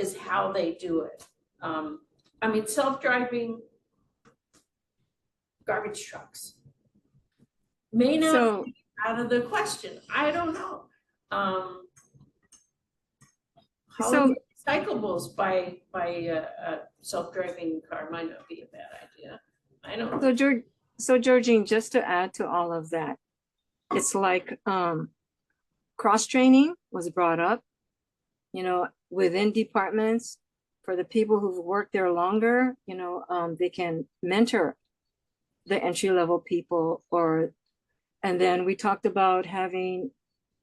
is how they do it. I mean, self-driving garbage trucks may not be out of the question. I don't know. Recyclables by a self-driving car might not be a bad idea. I don't know. So Georgine, just to add to all of that, it's like cross-training was brought up, you know, within departments for the people who've worked there longer, you know, they can mentor the entry-level people, and then we talked about having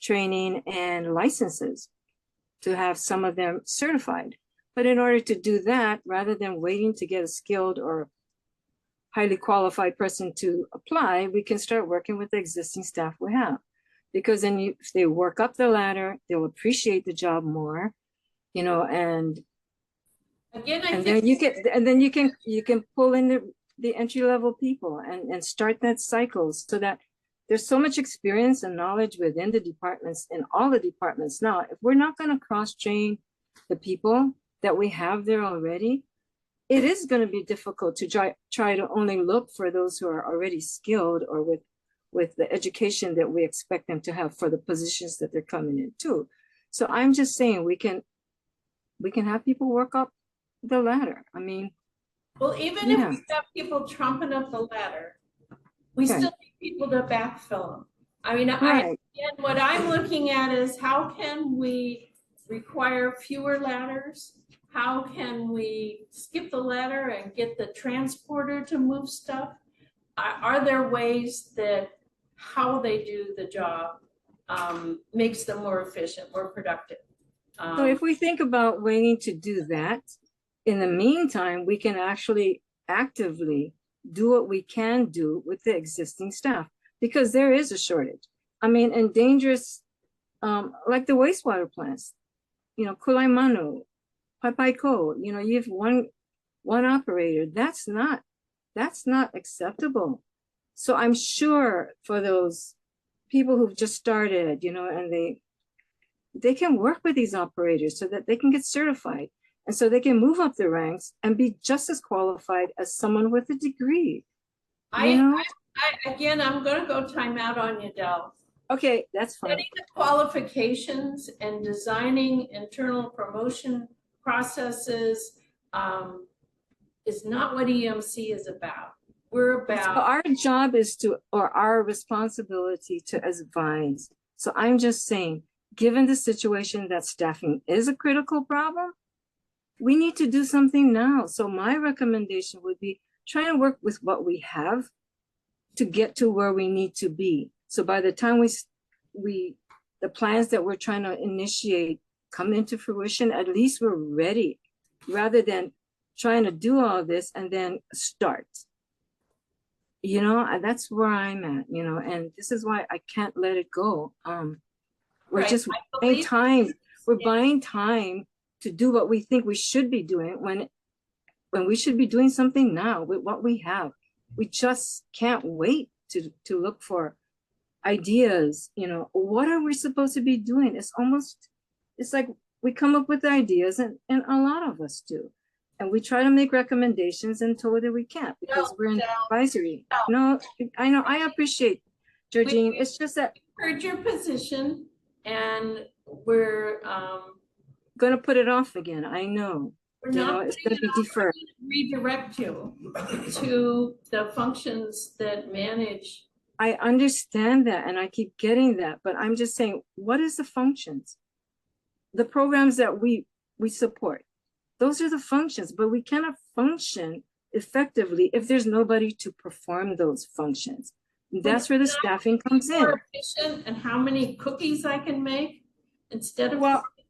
training and licenses to have some of them certified. But in order to do that, rather than waiting to get a skilled or highly qualified person to apply, we can start working with the existing staff we have. Because then if they work up the ladder, they'll appreciate the job more, you know, and again, then you can pull in the entry-level people and start that cycle, so that there's so much experience and knowledge within the departments, in all the departments now. If we're not going to cross-train the people that we have there already, it is going to be difficult to try to only look for those who are already skilled or with the education that we expect them to have for the positions that they're coming into. So I'm just saying we can have people work up the ladder. I mean, well, even if we have people trumping up the ladder, we still need people to backfill them. I mean, again, what I'm looking at is how can we require fewer ladders? How can we skip the ladder and get the transporter to move stuff? Are there ways that how they do the job makes them more efficient, more productive? So if we think about waiting to do that, in the meantime, we can actually actively do what we can do with the existing staff, because there is a shortage. I mean, and dangerous, like the wastewater plants, you know, Kulaimanu, Papaiko, you know, you have one operator. That's not acceptable. So I'm sure for those people who've just started, you know, and they can work with these operators so that they can get certified. And so they can move up the ranks and be just as qualified as someone with a degree. Again, I'm going to go time out on you, Del. Okay, that's fine. Setting the qualifications and designing internal promotion processes is not what EMC is about. We're about. So our job is or our responsibility to advise. So I'm just saying, given the situation that staffing is a critical problem, we need to do something now. So my recommendation would be try to work with what we have to get to where we need to be. So by the time the plans that we're trying to initiate come into fruition, at least we're ready, rather than trying to do all this and then start. You know, that's where I'm at, you know, and this is why I can't let it go. We're just buying time. We're buying time to do what we think we should be doing when we should be doing something now with what we have. We just can't wait to look for ideas. You know, what are we supposed to be doing? It's like we come up with ideas, and a lot of us do. And we try to make recommendations until we can't, because we're in advisory. No, I know, I appreciate, Georgine. It's just that heard your position, and we're going to put it off again. I know. We're not it's going to be deferred. Redirect you to the functions that manage. I understand that, and I keep getting that, but I'm just saying, what is the functions? The programs that we support, those are the functions, but we cannot function effectively if there's nobody to perform those functions. That's where the staffing comes in. And how many cookies I can make instead of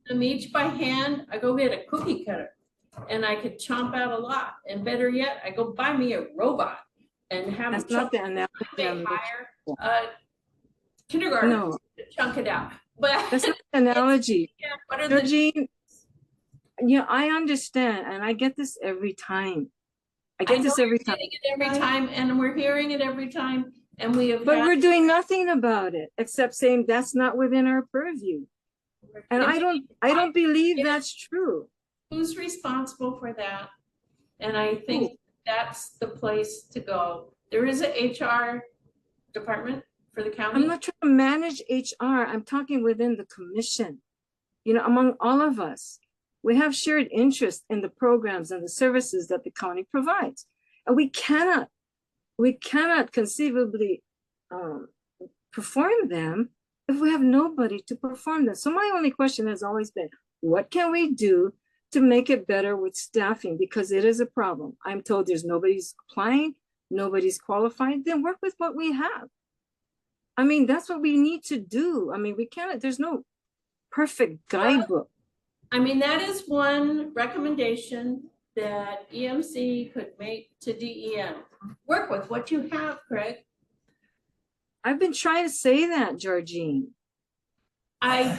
them each by hand, I go get a cookie cutter and I could chomp out a lot. And better yet, I go buy me a robot and have that's not the analogy. Hire kindergarten to chunk it out. But that's not the analogy. Georgine, yeah, I understand, and I get this every time. I get this every time. And we're hearing it every time, and we have. But we're doing nothing about it except saying that's not within our purview, and I don't believe that's true. Who's responsible for that? And I think that's the place to go. There is a HR department for the county. I'm not trying to manage HR. I'm talking within the commission, you know, among all of us. We have shared interest in the programs and the services that the county provides. And we cannot conceivably perform them if we have nobody to perform them. So my only question has always been, what can we do to make it better with staffing? Because it is a problem. I'm told there's nobody's applying, nobody's qualified, then work with what we have. I mean, that's what we need to do. I mean, we can't, there's no perfect guidebook. I mean, that is one recommendation that EMC could make to DEM. Work with what you have, Craig. I've been trying to say that, Georgine. I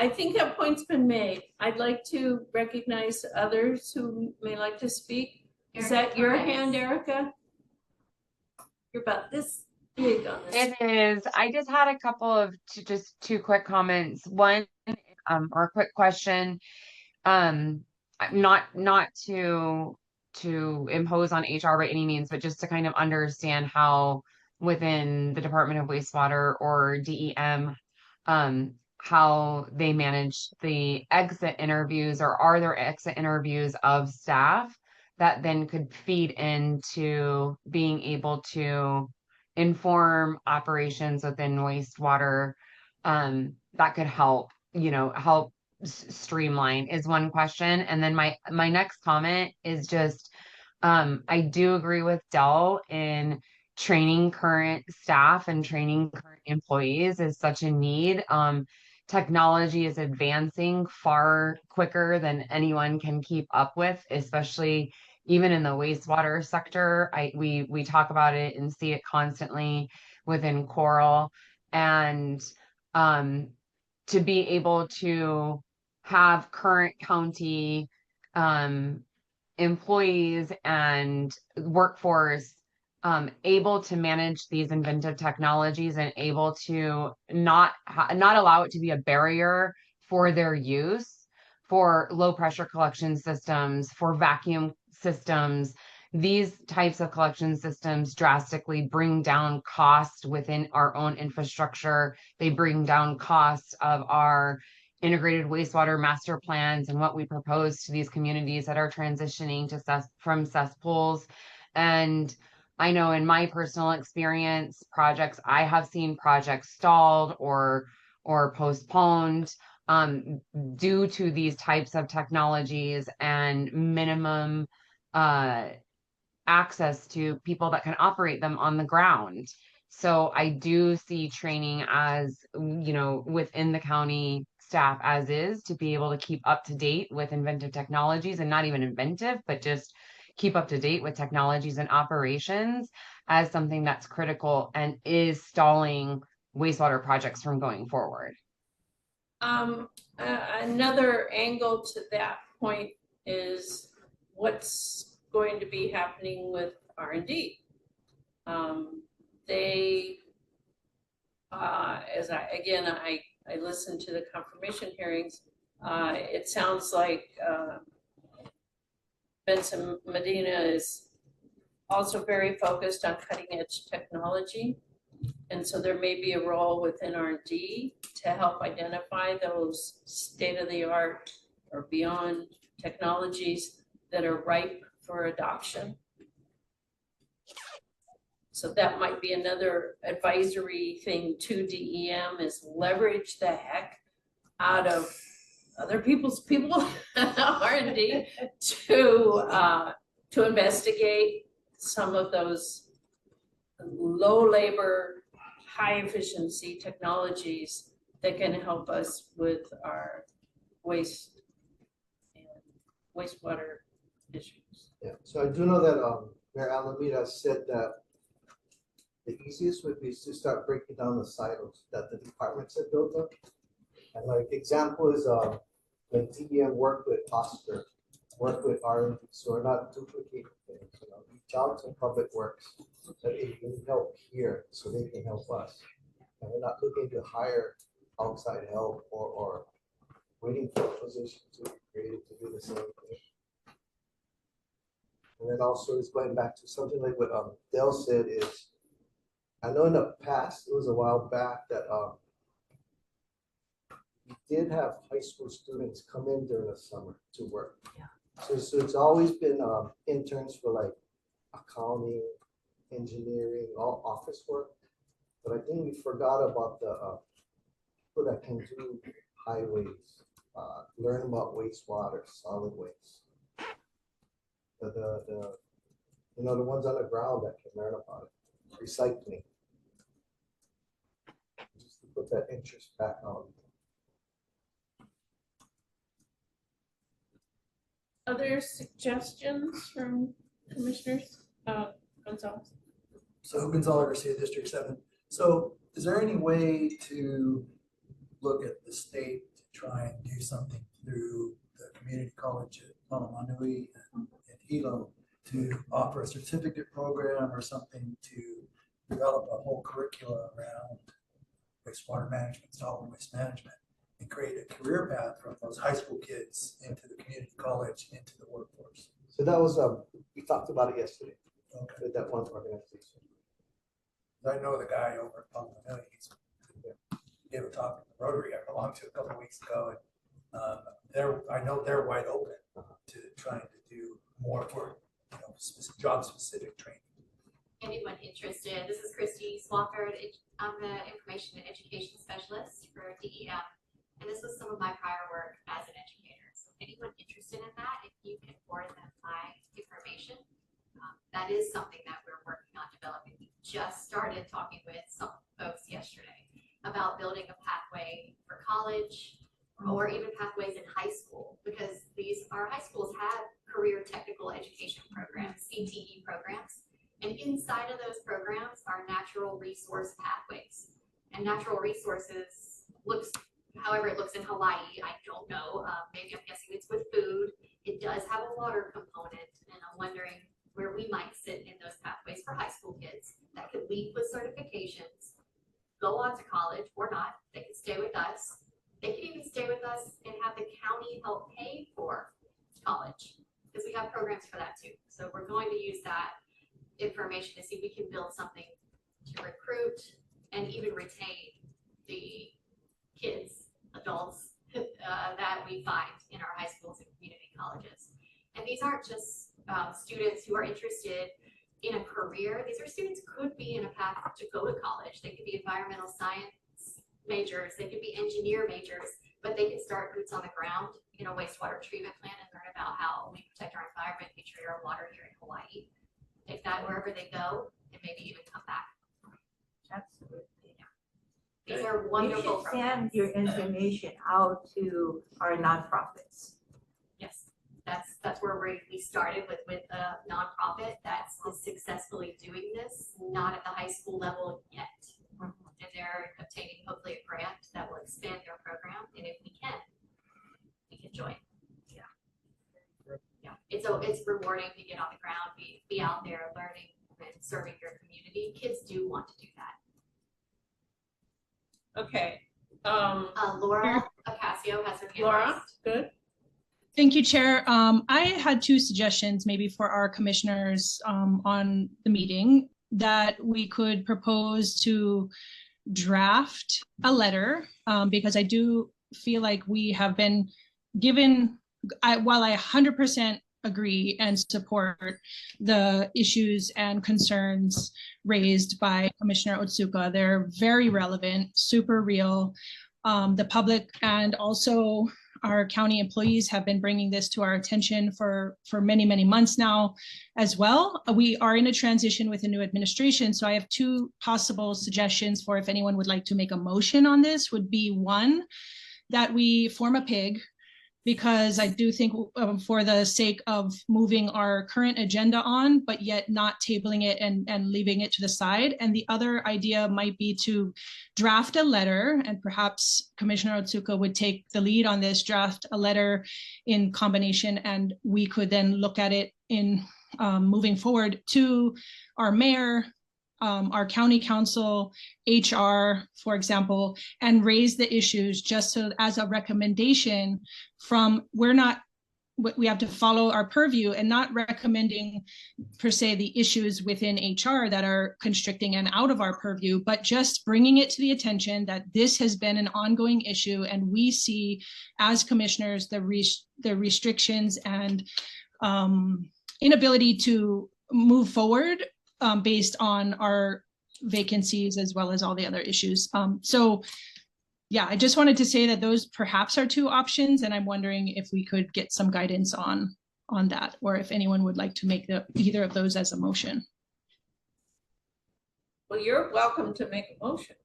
think that point's been made. I'd like to recognize others who may like to speak. Is that your hand, Erica? You're about this big on this. It is. I just had a couple of two quick comments. One, or a quick question. Not to impose on HR by any means, but just to kind of understand how within the Department of Wastewater or DEM, how they manage the exit interviews, or are there exit interviews of staff that then could feed into being able to inform operations within wastewater, that could help, help streamline, is one question. And then my next comment is just, I do agree with Dell in training current staff and training current employees is such a need. Technology is advancing far quicker than anyone can keep up with, especially even in the wastewater sector. We talk about it and see it constantly within Coral. And to be able to have current county employees and workforce able to manage these inventive technologies and able to not allow it to be a barrier for their use, for low pressure collection systems, for vacuum systems. These types of collection systems drastically bring down cost within our own infrastructure. They bring down costs of our integrated wastewater master plans and what we propose to these communities that are transitioning to from cesspools. And I know in my personal experience, I have seen projects stalled or postponed due to these types of technologies and minimum access to people that can operate them on the ground. So I do see training as, within the county staff as is, to be able to keep up to date with inventive technologies, and not even inventive, but just keep up to date with technologies and operations, as something that's critical and is stalling wastewater projects from going forward. Another angle to that point is what's going to be happening with R&D. They, as I listened to the confirmation hearings, it sounds like Benson Medina is also very focused on cutting edge technology. And so there may be a role within R&D to help identify those state-of-the-art or beyond technologies that are ripe for adoption. So that might be another advisory thing to DEM, is leverage the heck out of other people's R&D to investigate some of those low labor, high efficiency technologies that can help us with our waste and wastewater issues. Yeah, so I do know that Mayor Alameda said that the easiest would be to start breaking down the silos that the departments have built up. And like example is when DEM worked with Oscar, work with R&D, so we're not duplicating things. Reach out to Public Works that they can help here so they can help us. And we're not looking to hire outside help or waiting for a position to be created to do the same thing. And then also it's going back to something like what Dell said is, I know in the past, it was a while back that we did have high school students come in during the summer to work. Yeah. So it's always been interns for like accounting, engineering, all office work. But I think we forgot about the people that can do highways, learn about wastewater, solid waste. The you know, the ones on the ground that can learn about it, recycling. Just to put that interest back on. Other suggestions from commissioners? Gonzalez? So Gonzalo Garcia, District 7. So is there any way to look at the state to try and do something through the community college at Malamanui and Hilo to offer a certificate program or something to develop a whole curricula around wastewater management, solid waste management, and create a career path from those high school kids into the community college, into the workforce? So that was we talked about it yesterday Okay. with that one organization. I know the guy over at Malamanui. He's gave a talk at the Rotary I belonged to a couple of weeks ago, and I know they're wide open to trying to do more for job specific training. Anyone interested? This is Christy Swafford. I'm the Information and Education Specialist for DEM, and this was some of my prior work as an educator. So anyone interested in that, if you can forward them my information, that is something that we're working on developing. We just started talking with some folks yesterday about building a pathway for college or even pathways in high school, because our high schools have career technical education programs, CTE programs. And inside of those programs are natural resource pathways. And natural resources looks, however it looks in Hawaii, I don't know. Maybe I'm guessing it's with food. It does have a water component. And I'm wondering where we might sit in those pathways for high school kids that could leave with certifications, go on to college or not. They could stay with us. They could even stay with us and have the county help pay for college, because we have programs for that too. So we're going to use that information to see if we can build something to recruit and even retain the kids, adults that we find in our high schools and community colleges. And these aren't just students who are interested in a career. These are students who could be in a path to go to college. They could be environmental science majors, they could be engineer majors, but they can start boots on the ground in a wastewater treatment plant and learn about how we protect our environment, we treat our water here in Hawaii. Take that wherever they go and maybe even come back. Absolutely. Yeah. These are wonderful You should send your information out to our nonprofits. Yes, that's where we started with a nonprofit that's successfully doing this, not at the high school level yet. And they're obtaining hopefully a grant that will expand their program. And if we can join. Yeah. Yeah. It's rewarding to get on the ground, be out there learning and serving your community. Kids do want to do that. Okay. Laura Acasio has her hand Laura, raised. good. Thank you, Chair. I had two suggestions maybe for our commissioners on the meeting, that we could propose to draft a letter, because I do feel like we have been given, while I 100% agree and support the issues and concerns raised by Commissioner Otsuka, they're very relevant, super real. The public and also our county employees have been bringing this to our attention for many, many months now as well. We are in a transition with a new administration. So I have two possible suggestions for if anyone would like to make a motion on this. Would be one, that we form a PIG, because I do think for the sake of moving our current agenda on, but yet not tabling it and leaving it to the side. And the other idea might be to draft a letter, and perhaps Commissioner Otsuka would take the lead on this, draft a letter in combination, and we could then look at it in moving forward to our mayor, our county council, HR, for example, and raise the issues just so as a recommendation from, we have to follow our purview and not recommending per se the issues within HR that are constricting and out of our purview, but just bringing it to the attention that this has been an ongoing issue, and we see as commissioners the restrictions and inability to move forward based on our vacancies as well as all the other issues. So yeah, I just wanted to say that those perhaps are two options, and I'm wondering if we could get some guidance on that, or if anyone would like to make either of those as a motion. Well, you're welcome to make a motion.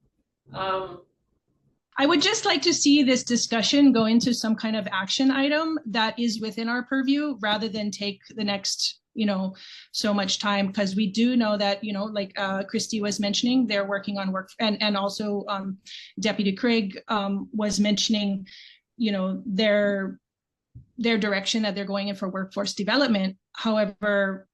I would just like to see this discussion go into some kind of action item that is within our purview, rather than take the next, so much time, because we do know that, like Christy was mentioning, they're working on work, and also Deputy Craig was mentioning, their direction that they're going in for workforce development. However,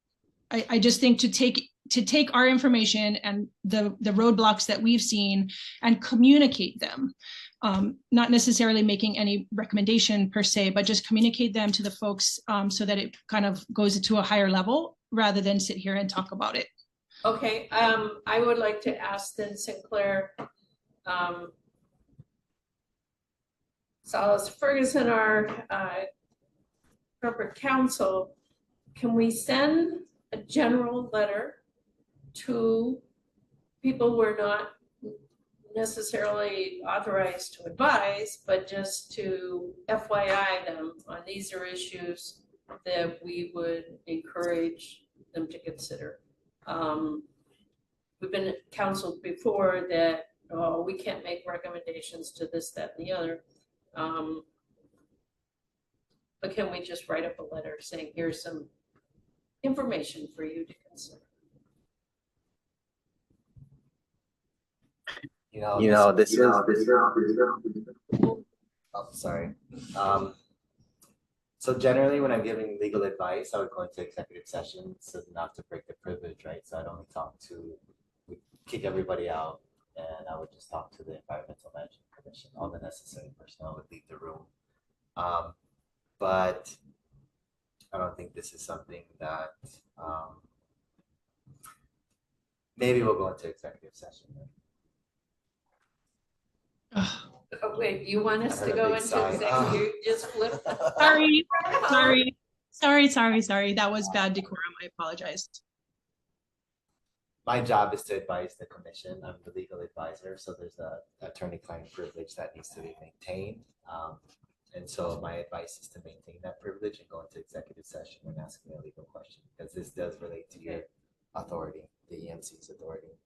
I just think to take our information and the roadblocks that we've seen and communicate them, not necessarily making any recommendation per se, but just communicate them to the folks so that it kind of goes to a higher level rather than sit here and talk about it. Okay, I would like to ask then Sinclair, Salas Ferguson, our corporate counsel, can we send a general letter to people we're not necessarily authorized to advise, but just to FYI them on these are issues that we would encourage them to consider? We've been counseled before that, oh, we can't make recommendations to this, that, and the other. But can we just write up a letter saying, here's some information for you to consider? This is. Oh, sorry. So generally, when I'm giving legal advice, I would go into executive session so not to break the privilege, right? So I'd only we kick everybody out, and I would just talk to the Environmental Management Commission. All the necessary personnel would leave the room. But I don't think this is something that maybe we'll go into executive session. Oh, wait, you want us to go into executive? You just flip. Sorry. That was bad decorum. I apologize. My job is to advise the commission. I'm the legal advisor, so there's a attorney-client privilege that needs to be maintained. And so my advice is to maintain that privilege and go into executive session when asking a legal question, because this does relate to your authority, the EMC's authority.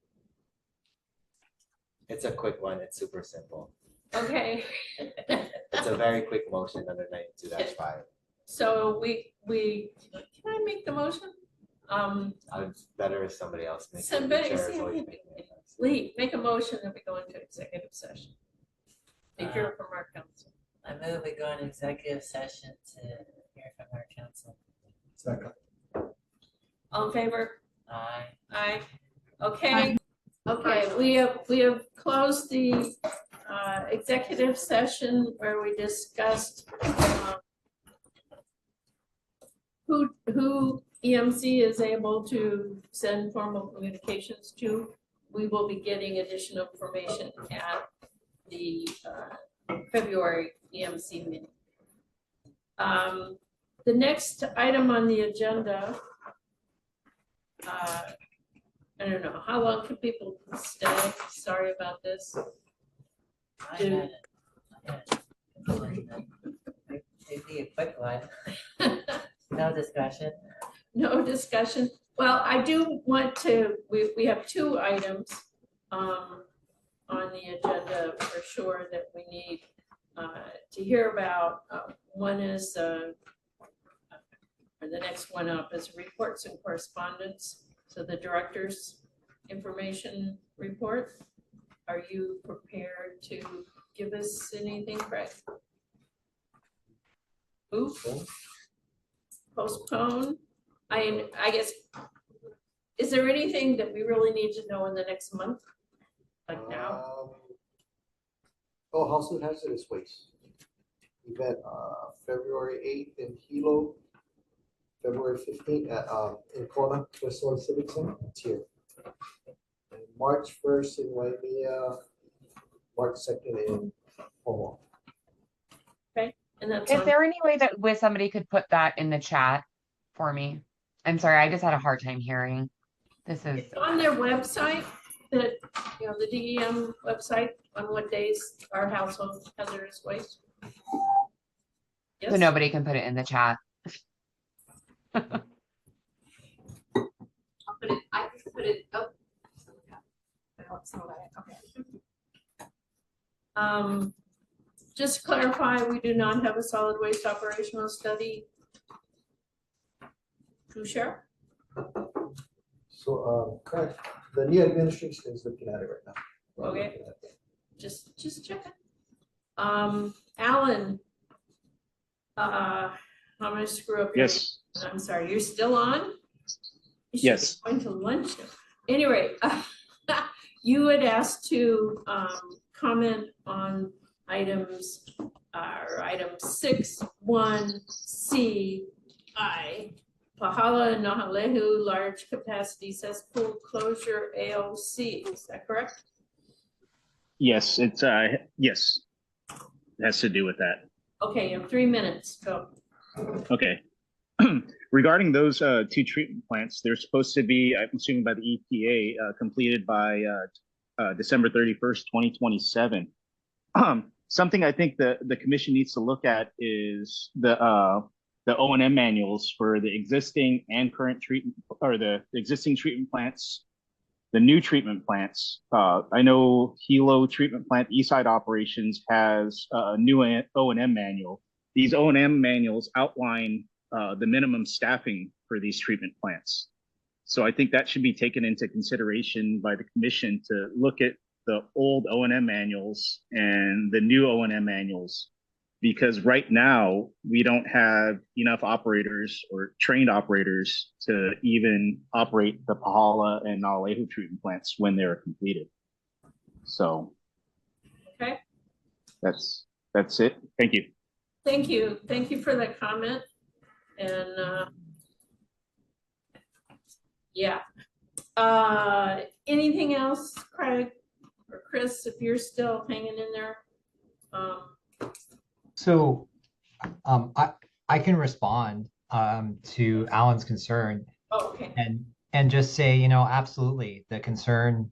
It's a quick one. It's super simple. Okay. It's a very quick motion under 92-5. So can I make the motion? It's better if somebody else makes it. Lee, make a motion that we go into executive session. To hear from our council. I move we go into executive session to hear from our council. Second. All in favor? Aye. Aye. Okay. Okay, we have closed the executive session where we discussed who EMC is able to send formal communications to. We will be getting additional information at the February EMC meeting. The next item on the agenda, I don't know, how long can people stay? Sorry about this. It'd be a quick one. No discussion. No discussion. Well, I do want to, we have two items on the agenda for sure that we need to hear about. One is, or the next one up is reports and correspondence. So the director's information report. Are you prepared to give us anything, Craig? Oof. Postpone. I guess Is there anything that we really need to know in the next month? Like now? Oh, household hazardous waste. Event, February 8th in Hilo, February 15th at, in Kona, Crystal Civic Center, it's here. And March 1st in Waimea, March 2nd in Omaha. And that's Is on, there any way that somebody could put that in the chat for me? I'm sorry, I just had a hard time hearing. This is it's on their website, that, you know, the DEM website, on what days our household hazardous waste. so Yes, nobody can put it in the chat. I'll put it, I can put it, oh. No, it's not that, okay. Just to clarify, we do not have a solid waste operational study. To share? So, correct, the new administration is looking at it right now. Okay. Just checking. Alan. I'm gonna screw up your name. Yes, I'm sorry, you're still on? You should be Yes. Going to lunch. Anyway, you had asked to comment on items, item 6.1 Pahala and Nahalehu large capacity cesspool closure AOC. Is that correct? yes, it's yes, it has to do with that. Okay, you have 3 minutes. Go. Okay. Regarding those two treatment plants, they're supposed to be, I'm assuming by the EPA, completed by December 31st, 2027. Something I think the commission needs to look at is the O&M manuals for the existing and current treatment, or the existing treatment plants, the new treatment plants. I know Hilo treatment plant Eastside operations has a new O&M manual. These O&M manuals outline the minimum staffing for these treatment plants. So I think that should be taken into consideration by the commission to look at the old O&M manuals and the new O&M manuals, because right now we don't have enough operators or trained operators to even operate the Pahala and Nalehu treatment plants when they're completed. So Okay. that's it. Thank you. Thank you. Thank you for that comment. And yeah. Anything else, Craig or Chris, if you're still hanging in there? So I can respond to Alan's concern Oh, okay. and just say, you know, absolutely the concern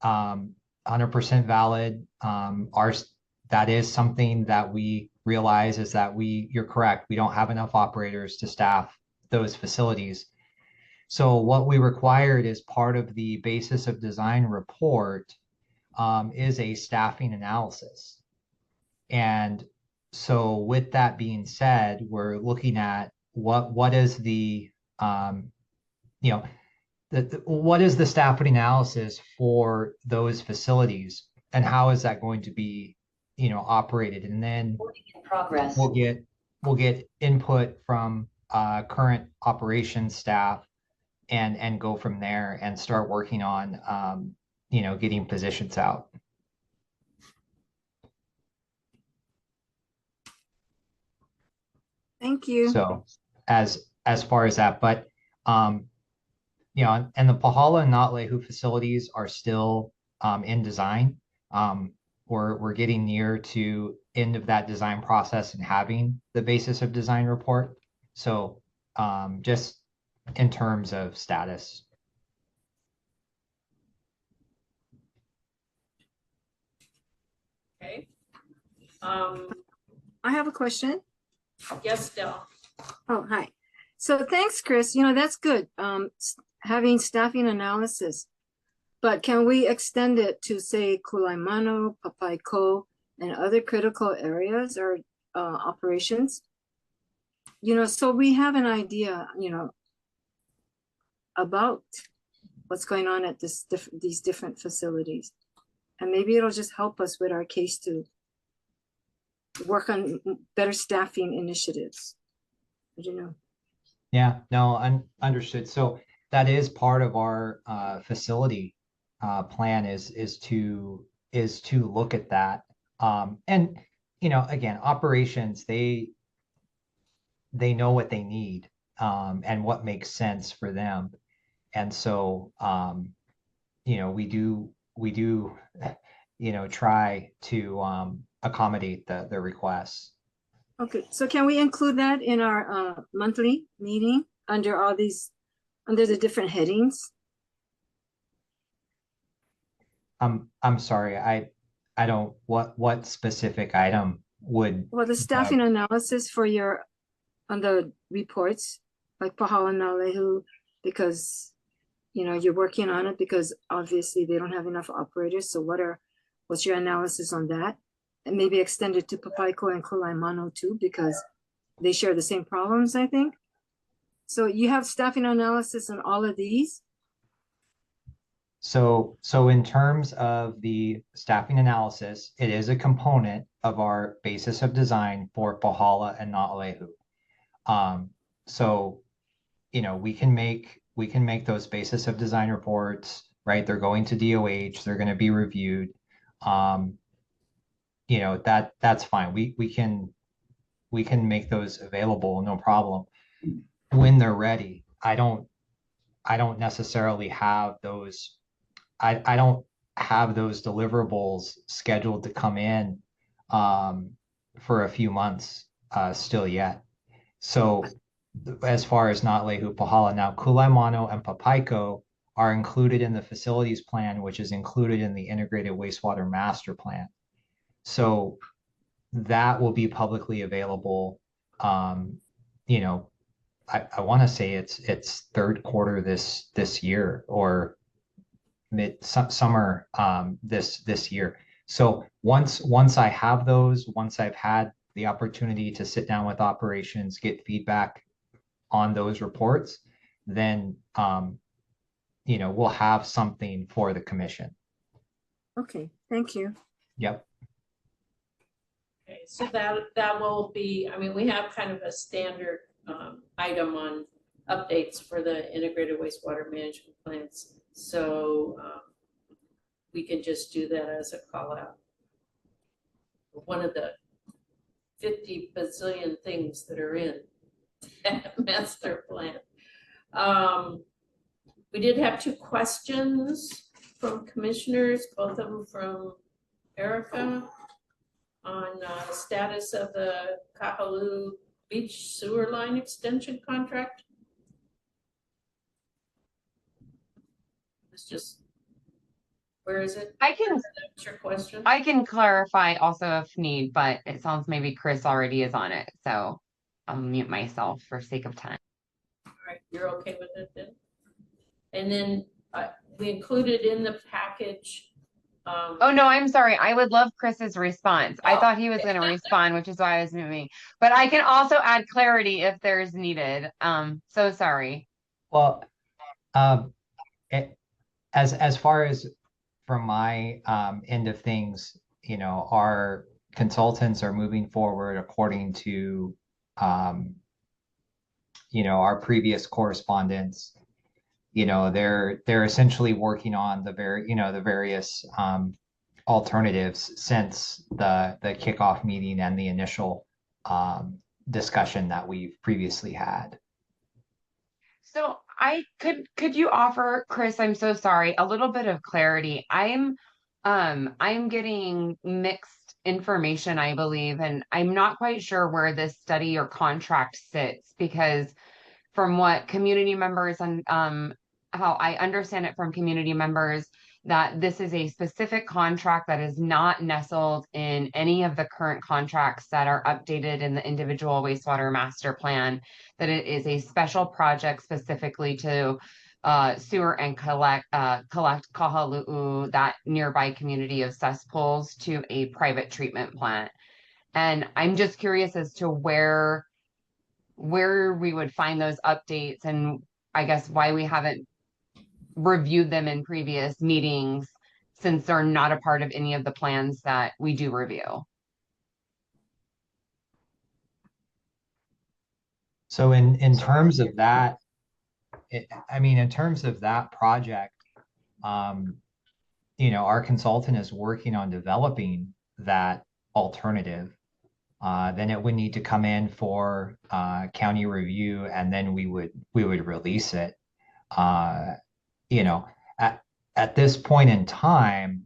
100% valid. That is something that we realize is that you're correct. We don't have enough operators to staff those facilities. So what we required as part of the basis of design report is a staffing analysis. And so with that being said, we're looking at what is the, you know, what is the staffing analysis for those facilities and how is that going to be, you know, operated? And then Progress. we'll get input from current operations staff and go from there and start working on, you know, getting positions out. Thank you. So as far as that, but you know, and the Pahala and Nalehu facilities are still in design. We're getting near to end of that design process and having the basis of design report. So just in terms of status. Okay. I have a question. Yes, Del. Oh, hi. So thanks, Chris. You know, that's good. Having staffing analysis, but can we extend it to say Kulaimano, Papaico, and other critical areas or operations? You know, so we have an idea, you know, about what's going on at these different facilities. And maybe it'll just help us with our case to work on better staffing initiatives. I don't know. Yeah, no, understood. So that is part of our facility plan is to look at that. And again, operations, they know what they need and what makes sense for them. And so we do try to accommodate the requests. Okay, so can we include that in our monthly meeting under the different headings? I'm sorry, I don't, what specific item would? Well, the staffing analysis on the reports, like Pahala and Nalehu, because you're working on it because obviously they don't have enough operators. So what's your analysis on that? And maybe extend it to Papaico and Kulaimano too, because they share the same problems, I think. So you have staffing analysis on all of these? So in terms of the staffing analysis, it is a component of our basis of design for Pahala and Na'alehu. So, we can make those basis of design reports, right? They're going to DOH, they're going to be reviewed. That's fine. We can make those available, no problem. When they're ready, I don't necessarily have those. I don't have those deliverables scheduled to come in for a few months still yet. So as far as Na'alehu, Pahala, now Kulaimano and Papaico are included in the facilities plan, which is included in the integrated wastewater master plan. So that will be publicly available. I want to say it's third quarter this year or summer this year. So once I have those, once I've had the opportunity to sit down with operations, get feedback on those reports, then we'll have something for the commission. Okay, thank you. Yep. Okay, so that will be, we have kind of a standard item on updates for the integrated wastewater management plans. So we can just do that as a call out. One of the 50 bazillion things that are in that master plan. We did have 2 questions from commissioners, both of them from Erica, on status of the Kahaluu Beach sewer line extension contract. It's just, where is it? That's your question. I can clarify also if need, but it sounds maybe Chris already is on it. So I'll mute myself for sake of time. All right, you're okay with it then? And then we included in the package. Oh no, I'm sorry. I would love Chris's response. I thought he was going to respond, which is why I was moving. But I can also add clarity if there's needed. So sorry. Well, as far as from my end of things, our consultants are moving forward according to our previous correspondence. They're essentially working on the various alternatives since the kickoff meeting and the initial discussion that we've previously had. So could you offer, Chris, I'm so sorry, a little bit of clarity. I'm getting mixed information, I believe, and I'm not quite sure where this study or contract sits, because from what community members and how I understand it from community members, that this is a specific contract that is not nestled in any of the current contracts that are updated in the individual wastewater master plan, that it is a special project specifically to sewer and collect Kahaluu, that nearby community of cesspools, to a private treatment plant. And I'm just curious as to where we would find those updates, and I guess why we haven't reviewed them in previous meetings, since they're not a part of any of the plans that we do review. So in terms of that, I mean, in terms of that project, you know, our consultant is working on developing that alternative. Then it would need to come in for county review, and then we would release it. You know, at this point in time,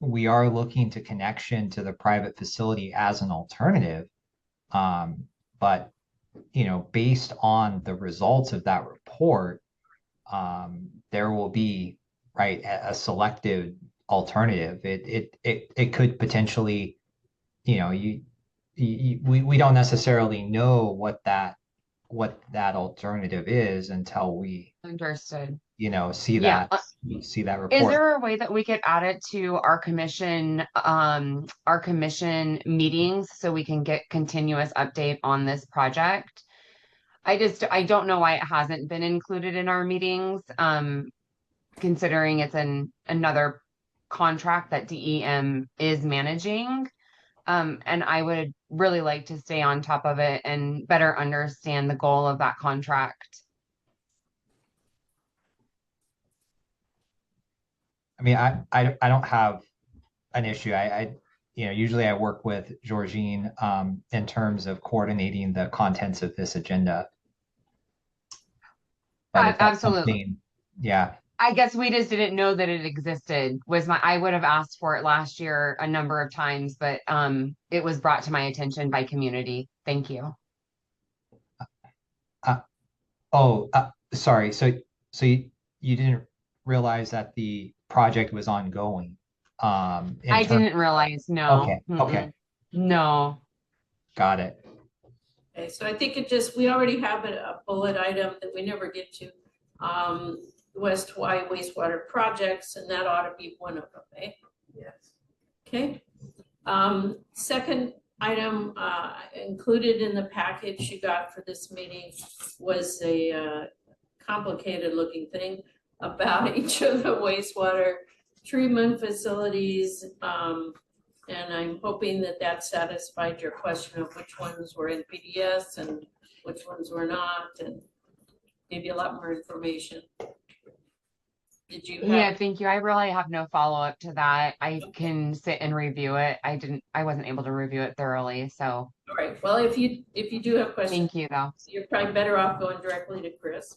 we are looking to connection to the private facility as an alternative. But you know, based on the results of that report, there will be a selective alternative. It could potentially, you know, we don't necessarily know what that alternative is until we Understood. you know see Yeah. that report. Is there a way that we could add it to our commission meetings so we can get continuous update on this project? I don't know why it hasn't been included in our meetings, considering it's another contract that DEM is managing. And I would really like to stay on top of it and better understand the goal of that contract. I mean, I don't have an issue. I you know, usually I work with Georgine in terms of coordinating the contents of this agenda. But if that's Absolutely. something, yeah. I guess we just didn't know that it existed. I would have asked for it last year a number of times, but it was brought to my attention by community. Thank you. Sorry. So you didn't realize that the project was ongoing. I didn't realize. No. Okay. Okay. No. Got it. Okay, so I think we already have a bullet item that we never get to. West Hawaii wastewater projects, and that ought to be one of them, eh? Yes. Okay. Second item included in the package you got for this meeting was a complicated looking thing about each of the wastewater treatment facilities. And I'm hoping that satisfied your question of which ones were in PDS and which ones were not, and gave you a lot more information. Did you have? Yeah, thank you. I really have no follow-up to that. I can sit and review it. I wasn't able to review it thoroughly, so. All right, well, if you do have questions. Thank you, though. You're probably better off going directly to Chris.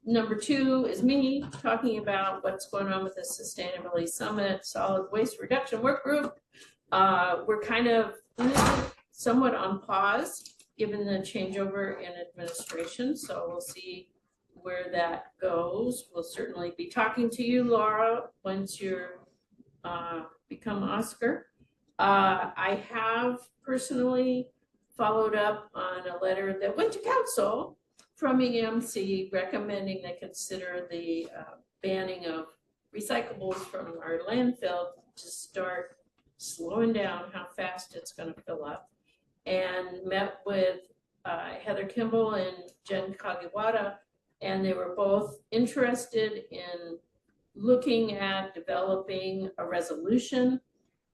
Number 2 is me talking about what's going on with the Sustainability Summit Solid Waste Reduction Work Group. We're kind of somewhat on pause given the changeover in administration, so we'll see where that goes. We'll certainly be talking to you, Laura, once you're become Oscar. I have personally followed up on a letter that went to council from EMC recommending they consider the banning of recyclables from our landfill to start slowing down how fast it's going to fill up, and met with Heather Kimball and Jen Kagiwara, and they were both interested in looking at developing a resolution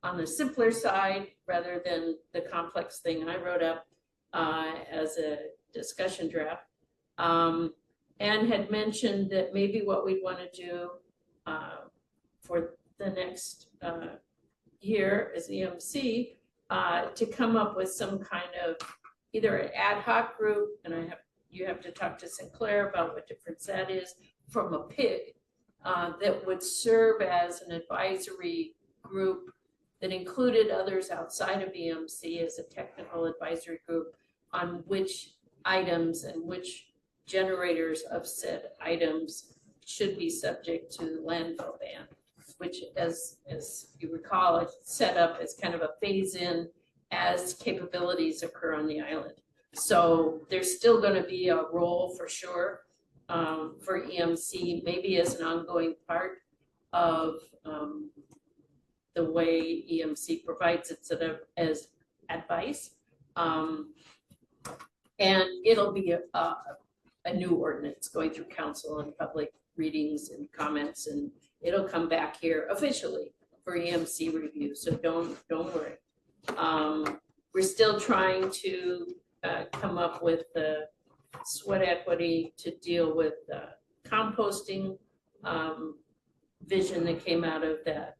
on the simpler side rather than the complex thing I wrote up as a discussion draft. And had mentioned that maybe what we'd want to do for the next year as EMC to come up with some kind of either an ad hoc group, and you have to talk to Sinclair about what difference that is from a PIG that would serve as an advisory group that included others outside of EMC as a technical advisory group on which items and which generators of said items should be subject to landfill ban, which as you recall, it's set up as kind of a phase-in as capabilities occur on the island. So there's still going to be a role for sure for EMC, maybe as an ongoing part of the way EMC provides it sort of as advice. And it'll be a new ordinance going through council and public readings and comments, and it'll come back here officially for EMC review. So don't worry. We're still trying to come up with the sweat equity to deal with composting vision that came out of that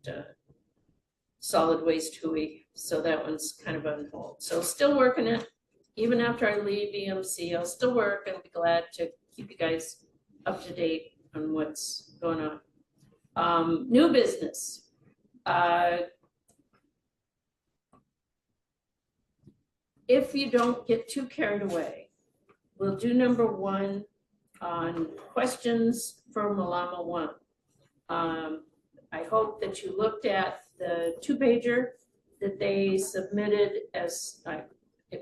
solid waste Hui. So that one's kind of on hold. So still working it. Even after I leave EMC, I'll still work and be glad to keep you guys up to date on what's going on. New business. If you don't get too carried away, we'll do number 1 on questions for Malama 1. I hope that you looked at the 2-pager that they submitted as I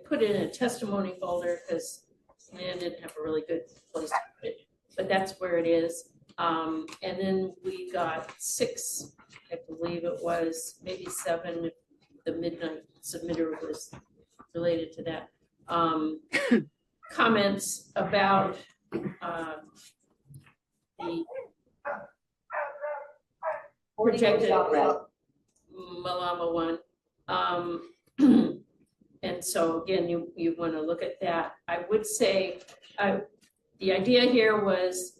put it in a testimony folder because I didn't have a really good place to put it, but that's where it is. And then we got 6, I believe it was, maybe 7, if the midnight submitter was related to that. Comments about the projected Malama 1. And so again, you want to look at that. I would say the idea here was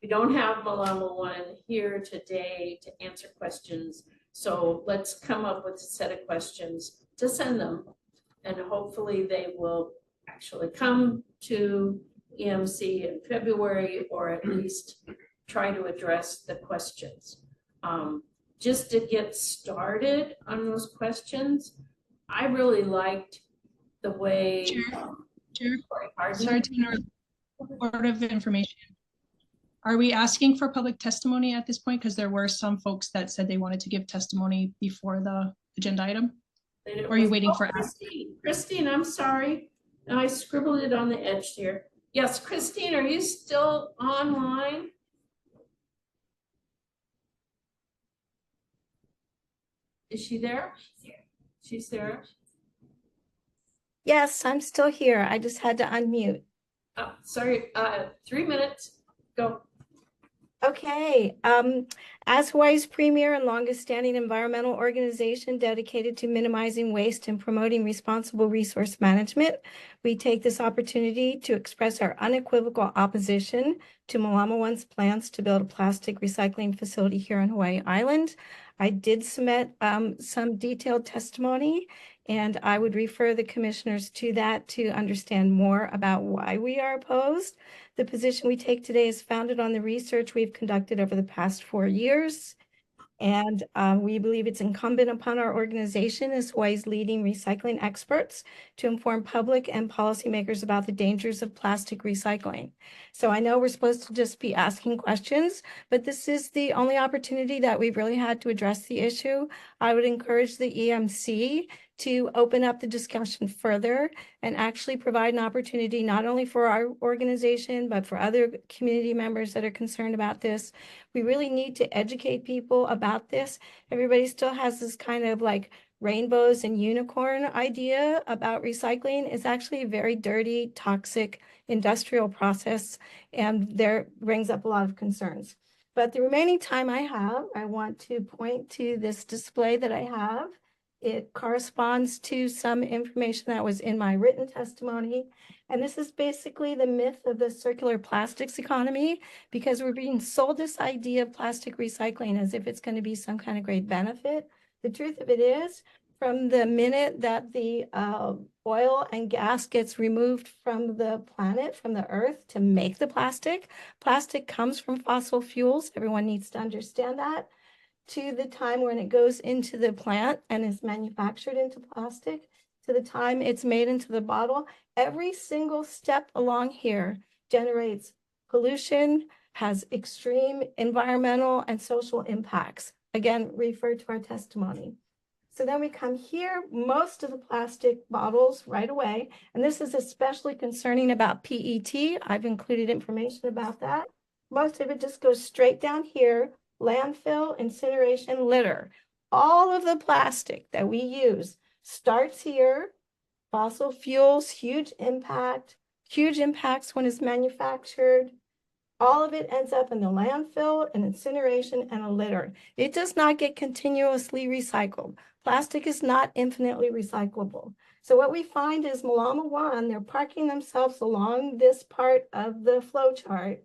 we don't have Malama 1 here today to answer questions. So let's come up with a set of questions to send them. And hopefully they will actually come to EMC in February, or at least try to address the questions. Just to get started on those questions, I really liked the way. Chair, sorry to interrupt. Word of information. Are we asking for public testimony at this point? Because there were some folks that said they wanted to give testimony before the agenda item. Or are you waiting for Christine? Christine, I'm sorry. I scribbled it on the edge here. Yes, Christine, are you still online? Is she there? She's there. Yes, I'm still here. I just had to unmute. Oh, sorry, 3 minutes, go. Okay, as Hawaii's premier and longest standing environmental organization dedicated to minimizing waste and promoting responsible resource management, we take this opportunity to express our unequivocal opposition to Malama 1's plans to build a plastic recycling facility here on Hawaii Island. I did submit some detailed testimony, and I would refer the commissioners to that to understand more about why we are opposed. The position we take today is founded on the research we've conducted over the past 4 years. And we believe it's incumbent upon our organization as Hawaii's leading recycling experts to inform public and policymakers about the dangers of plastic recycling. So I know we're supposed to just be asking questions, but this is the only opportunity that we've really had to address the issue. I would encourage the EMC to open up the discussion further and actually provide an opportunity not only for our organization, but for other community members that are concerned about this. We really need to educate people about this. Everybody still has this kind of like rainbows and unicorn idea about recycling. It's actually a very dirty, toxic industrial process, and there brings up a lot of concerns. But the remaining time I have, I want to point to this display that I have. It corresponds to some information that was in my written testimony. And this is basically the myth of the circular plastics economy, because we're being sold this idea of plastic recycling as if it's going to be some kind of great benefit. The truth of it is, from the minute that the oil and gas gets removed from the planet, from the earth to make the plastic, plastic comes from fossil fuels. Everyone needs to understand that. To the time when it goes into the plant and is manufactured into plastic, to the time it's made into the bottle, every single step along here generates pollution, has extreme environmental and social impacts. Again, refer to our testimony. So then we come here, most of the plastic bottles right away, and this is especially concerning about PET. I've included information about that. Most of it just goes straight down here. Landfill, incineration, litter. All of the plastic that we use starts here. Fossil fuels, huge impacts when it's manufactured. All of it ends up in the landfill, and incineration, and a litter. It does not get continuously recycled. Plastic is not infinitely recyclable. So what we find is Malama 1, they're parking themselves along this part of the flow chart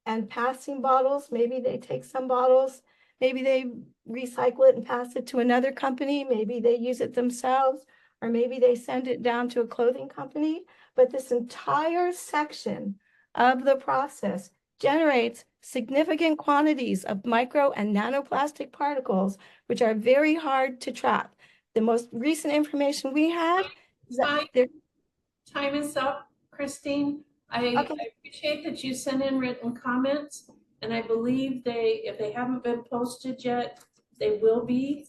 and passing bottles. Maybe they take some bottles, maybe they recycle it and pass it to another company, maybe they use it themselves, or maybe they send it down to a clothing company. But this entire section of the process generates significant quantities of micro and nanoplastic particles, which are very hard to trap. The most recent information we have is that time is up, Christine. I appreciate that you sent in written comments, and I believe if they haven't been posted yet, they will be,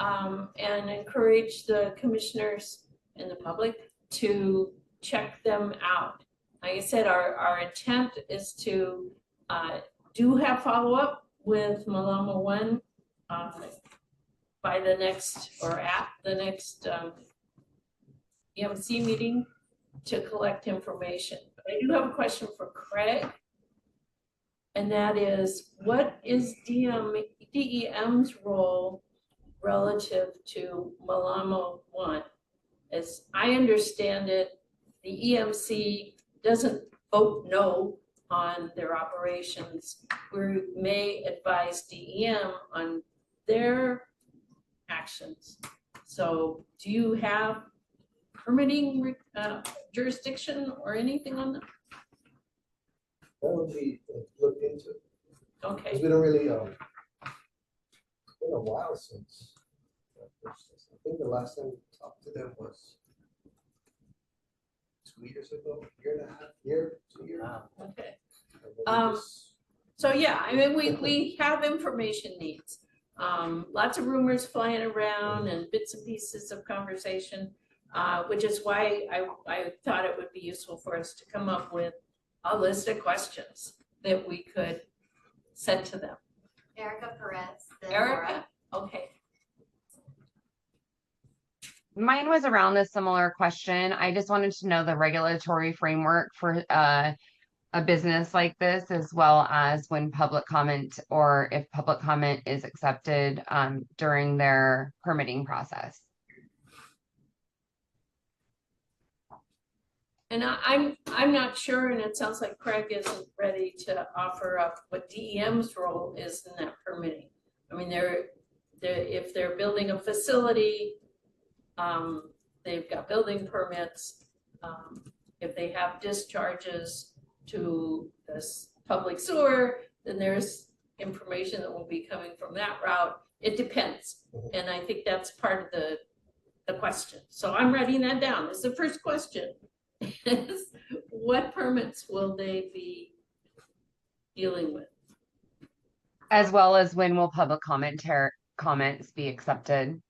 and encourage the commissioners and the public to check them out. Like I said, our intent is to do have follow-up with Malama 1 by the next, or at the next EMC meeting to collect information. But I do have a question for Craig, and that is, what is DEM's role relative to Malama 1? As I understand it, the EMC doesn't vote no on their operations. We may advise DEM on their actions. So do you have permitting jurisdiction or anything on that? That would be looked into. Okay. Because we don't really, it's been a while since. I think the last time we talked to them was 2 years ago, year and a half, 2 years. Okay. So yeah, I mean, we have information needs. Lots of rumors flying around and bits and pieces of conversation, which is why I thought it would be useful for us to come up with a list of questions that we could send to them. Erica Perez. Erica, okay. Mine was around a similar question. I just wanted to know the regulatory framework for a business like this, as well as when public comment, or if public comment is accepted during their permitting process. And I'm not sure, and it sounds like Craig isn't ready to offer up what DEM's role is in that permitting. I mean, if they're building a facility, they've got building permits. If they have discharges to this public sewer, then there's information that will be coming from that route. It depends. And I think that's part of the question. So I'm writing that down. It's the first question. Is what permits will they be dealing with? As well as when will public comments be accepted?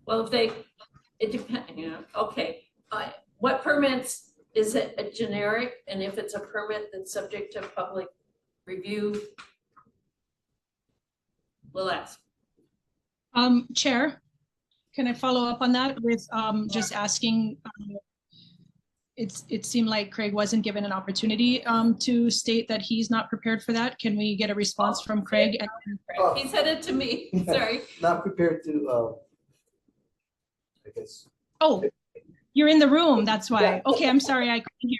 Well, it depends, you know, okay. What permits, is it a generic? And if it's a permit that's subject to public review, we'll ask. Chair, can I follow up on that with just asking, it seemed like Craig wasn't given an opportunity to state that he's not prepared for that. Can we get a response from Craig? He said it to me, sorry. Not prepared to, I guess. Oh, you're in the room, that's why. Okay, I'm sorry, I couldn't hear.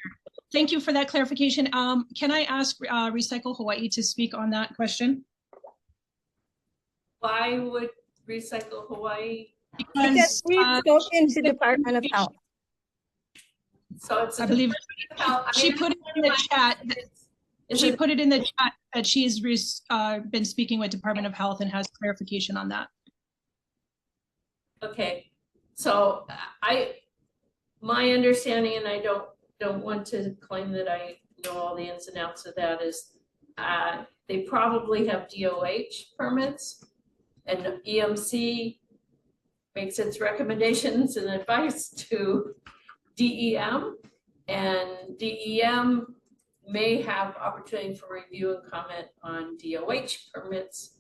Thank you for that clarification. Can I ask Recycle Hawaii to speak on that question? Why would Recycle Hawaii? Because we've spoken to Department of Health. So it's, I believe she put it in the chat. She put it in the chat that she's been speaking with Department of Health and has clarification on that. Okay, so my understanding, and I don't want to claim that I know all the ins and outs of that, is they probably have DOH permits, and EMC makes its recommendations and advice to DEM, and DEM may have opportunity for review and comment on DOH permits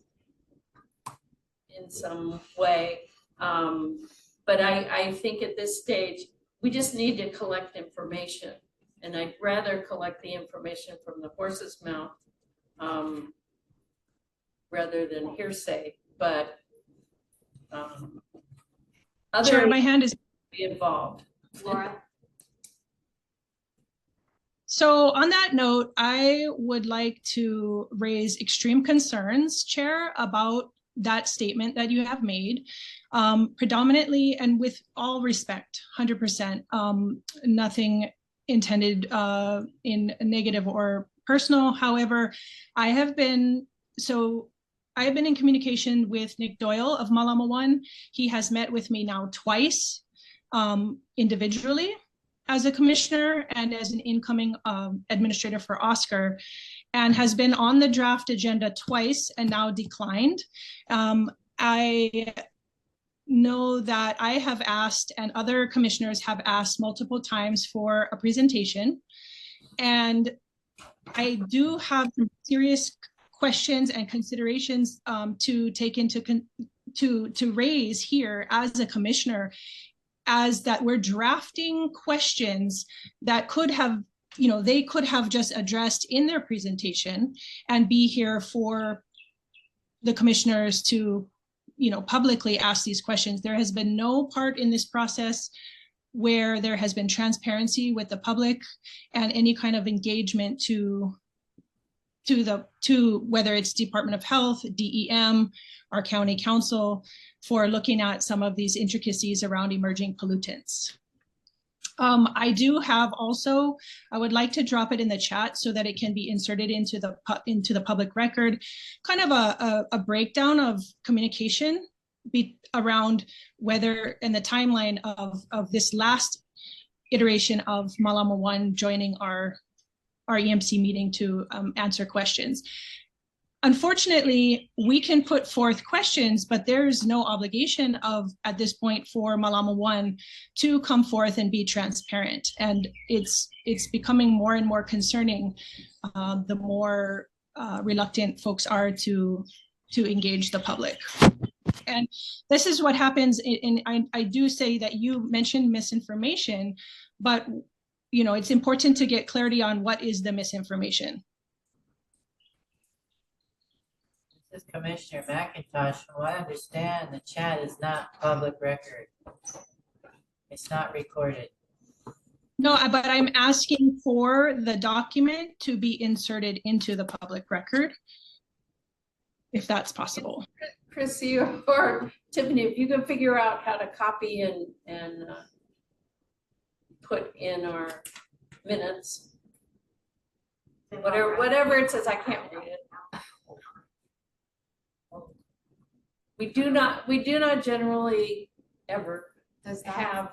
in some way. But I think at this stage, we just need to collect information, and I'd rather collect the information from the horse's mouth rather than hearsay. But Chair, my hand is be involved. Laura? So on that note, I would like to raise extreme concerns, Chair, about that statement that you have made. Predominantly, and with all respect, 100%, nothing intended in negative or personal. However, I have been in communication with Nick Doyle of Malama One. He has met with me now twice individually as a commissioner and as an incoming administrator for Oscar, and has been on the draft agenda twice and now declined. I know that I have asked, and other commissioners have asked multiple times for a presentation, and I do have some serious questions and considerations to take into to raise here as a commissioner, as that we're drafting questions that could have, they could have just addressed in their presentation and be here for the commissioners to, publicly ask these questions. There has been no part in this process where there has been transparency with the public and any kind of engagement to whether it's Department of Health, DEM, our county council, for looking at some of these intricacies around emerging pollutants. I do have also, I would like to drop it in the chat so that it can be inserted into the public record, kind of a breakdown of communication around whether, and the timeline of this last iteration of Malama One joining our EMC meeting to answer questions. Unfortunately, we can put forth questions, but there's no obligation at this point for Malama One to come forth and be transparent. And it's becoming more and more concerning the more reluctant folks are to engage the public. And this is what happens, I do say that you mentioned misinformation, but it's important to get clarity on what is the misinformation. This is Commissioner McIntosh. From what I understand, the chat is not public record. It's not recorded. No, but I'm asking for the document to be inserted into the public record, if that's possible. Chrissy or Tiffany, if you can figure out how to copy and put in our minutes, whatever it says, I can't read it. We do not generally ever have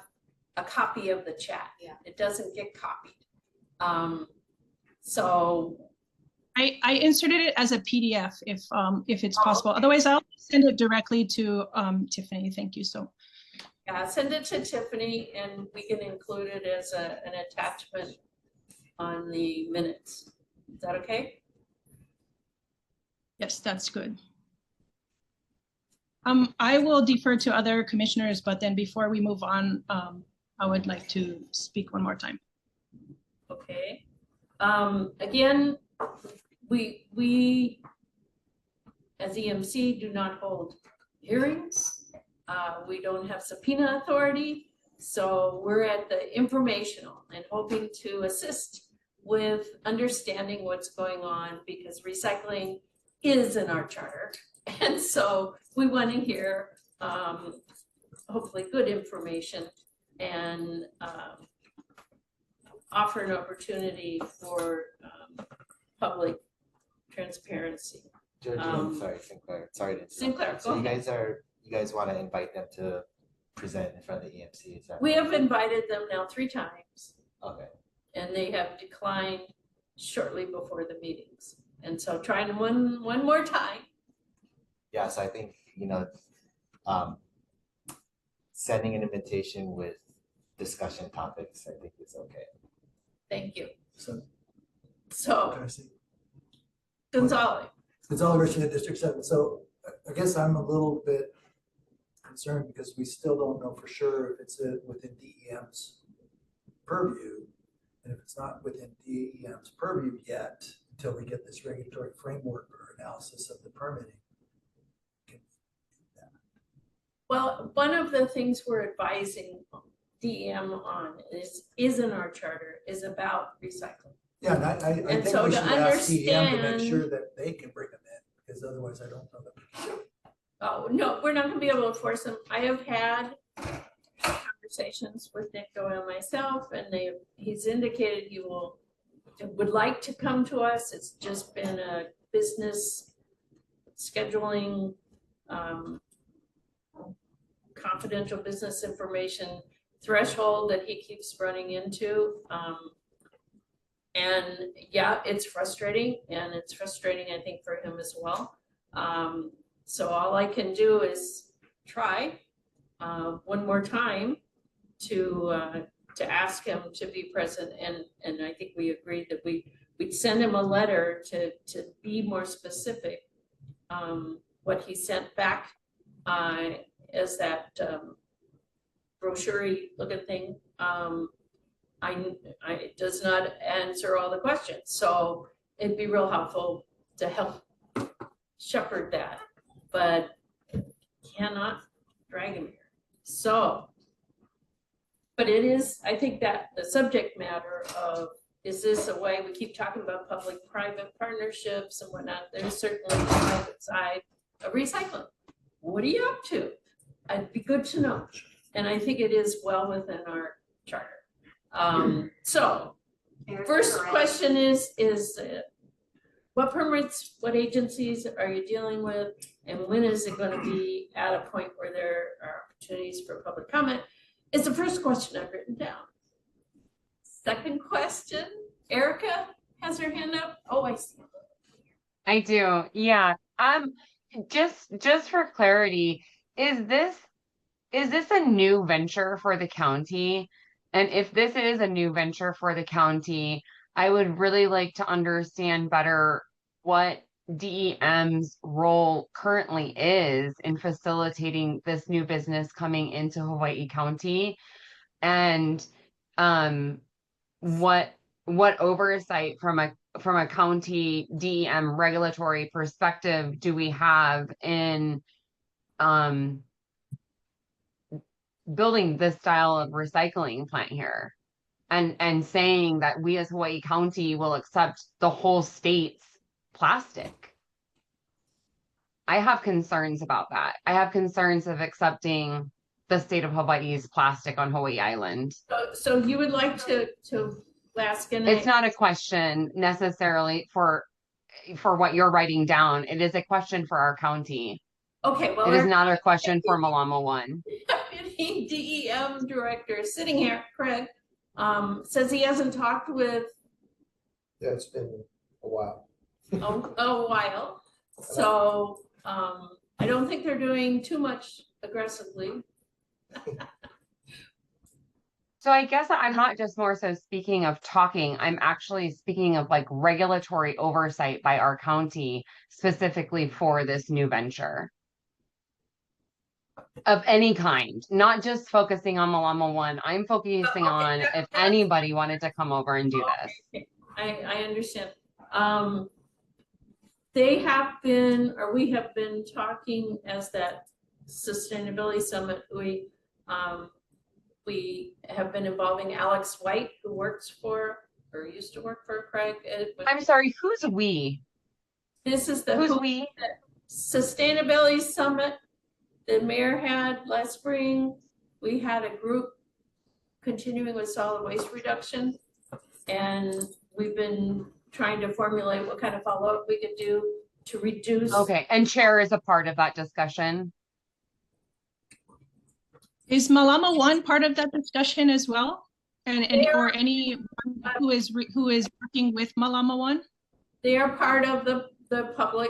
a copy of the chat. Yeah. It doesn't get copied. So I inserted it as a PDF if it's possible. Okay. Otherwise, I'll send it directly to Tiffany. Thank you. So yeah, send it to Tiffany and we can include it as an attachment on the minutes. Is that okay? Yes, that's good. I will defer to other commissioners, but then before we move on, I would like to speak one more time. Okay. Again, we as EMC do not hold hearings. We don't have subpoena authority. So we're at the informational and hoping to assist with understanding what's going on, because recycling is in our charter. And so we want to hear hopefully good information and offer an opportunity for public transparency. Sorry, Sinclair. Sorry to interrupt. Sinclair, So you guys want to invite them to present in front of the EMC? Is that We right? have invited them now 3 times. Okay. And they have declined shortly before the meetings. And so trying one more time. Yeah, so I think, sending an invitation with discussion topics, I think is okay. Thank you. So So Gonzalez. Garcia, District 7. So I guess I'm a little bit concerned because we still don't know for sure if it's within DEM's purview. And if it's not within DEM's purview yet, until we get this regulatory framework or analysis of the permitting. Well, one of the things we're advising DEM on is in our charter, is about recycling. Yeah, and I And think so we to should ask DEM to make understand- sure that they can bring them in, because otherwise I don't know that. Oh, no, we're not gonna be able to force them. I have had conversations with Nick Doyle and myself, and he's indicated he would like to come to us. It's just been a business scheduling, confidential business information threshold that he keeps running into. And yeah, it's frustrating, and it's frustrating, I think, for him as well. So all I can do is try one more time to ask him to be present, and I think we agreed that we'd send him a letter to be more specific. What he sent back as that brochure looking thing, it does not answer all the questions, so it'd be real helpful to help shepherd that, but cannot drag him here. So, but it is, I think that the subject matter of, is this a way, we keep talking about public-private partnerships and whatnot, there's certainly the private side of recycling. What are you up to? It'd be good to know. And I think it is well within our charter. So, first question is what permits, what agencies are you dealing with? And when is it gonna be at a point where there are opportunities for public comment? Is the first question I've written down. Second question, Erica has her hand up. Oh, I see. I do. Yeah. Just for clarity, is this a new venture for the county? And if this is a new venture for the county, I would really like to understand better what DEM's role currently is in facilitating this new business coming into Hawai'i County, and what oversight from a county DEM regulatory perspective do we have in building this style of recycling plant here, and saying that we as Hawai'i County will accept the whole state's plastic. I have concerns about that. I have concerns of accepting the state of Hawaii's plastic on Hawaii Island. So you would like to ask in It's not a question necessarily for what you're writing down. It is a question for our county. Okay, well, it is not a question for Malama One. Deputy DEM director sitting here, Craig, says he hasn't talked with. Yeah, it's been a while. A while. So I don't think they're doing too much aggressively. So I guess I'm not just more so speaking of talking, I'm actually speaking of like regulatory oversight by our county specifically for this new venture. Of any kind, not just focusing on Malama One. I'm focusing on if anybody wanted to come over and do this. I understand. They have been, or we have been talking as that sustainability summit. We have been involving Alex White, who works for, or used to work for Craig. I'm sorry, who's we? This is the who's we? Sustainability Summit the mayor had last spring. We had a group continuing with solid waste reduction, and we've been trying to formulate what kind of follow-up we could do to reduce. Okay, and chair is a part of that discussion. Is Malama One part of that discussion as well? And or any who is working with Malama One? They are part of the public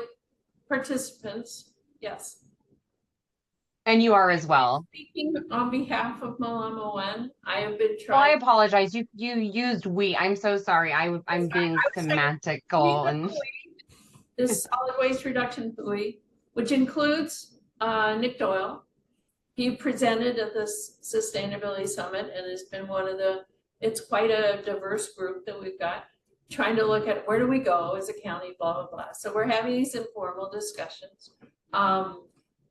participants, yes. And you are as well. Speaking on behalf of Malama One, I have been trying. Well, I apologize. You used we. I'm so sorry. I'm being semantical and this solid waste reduction buoy, which includes Nick Doyle. He presented at this sustainability summit, and it's been it's quite a diverse group that we've got, trying to look at where do we go as a county, blah, blah, blah. So we're having these informal discussions.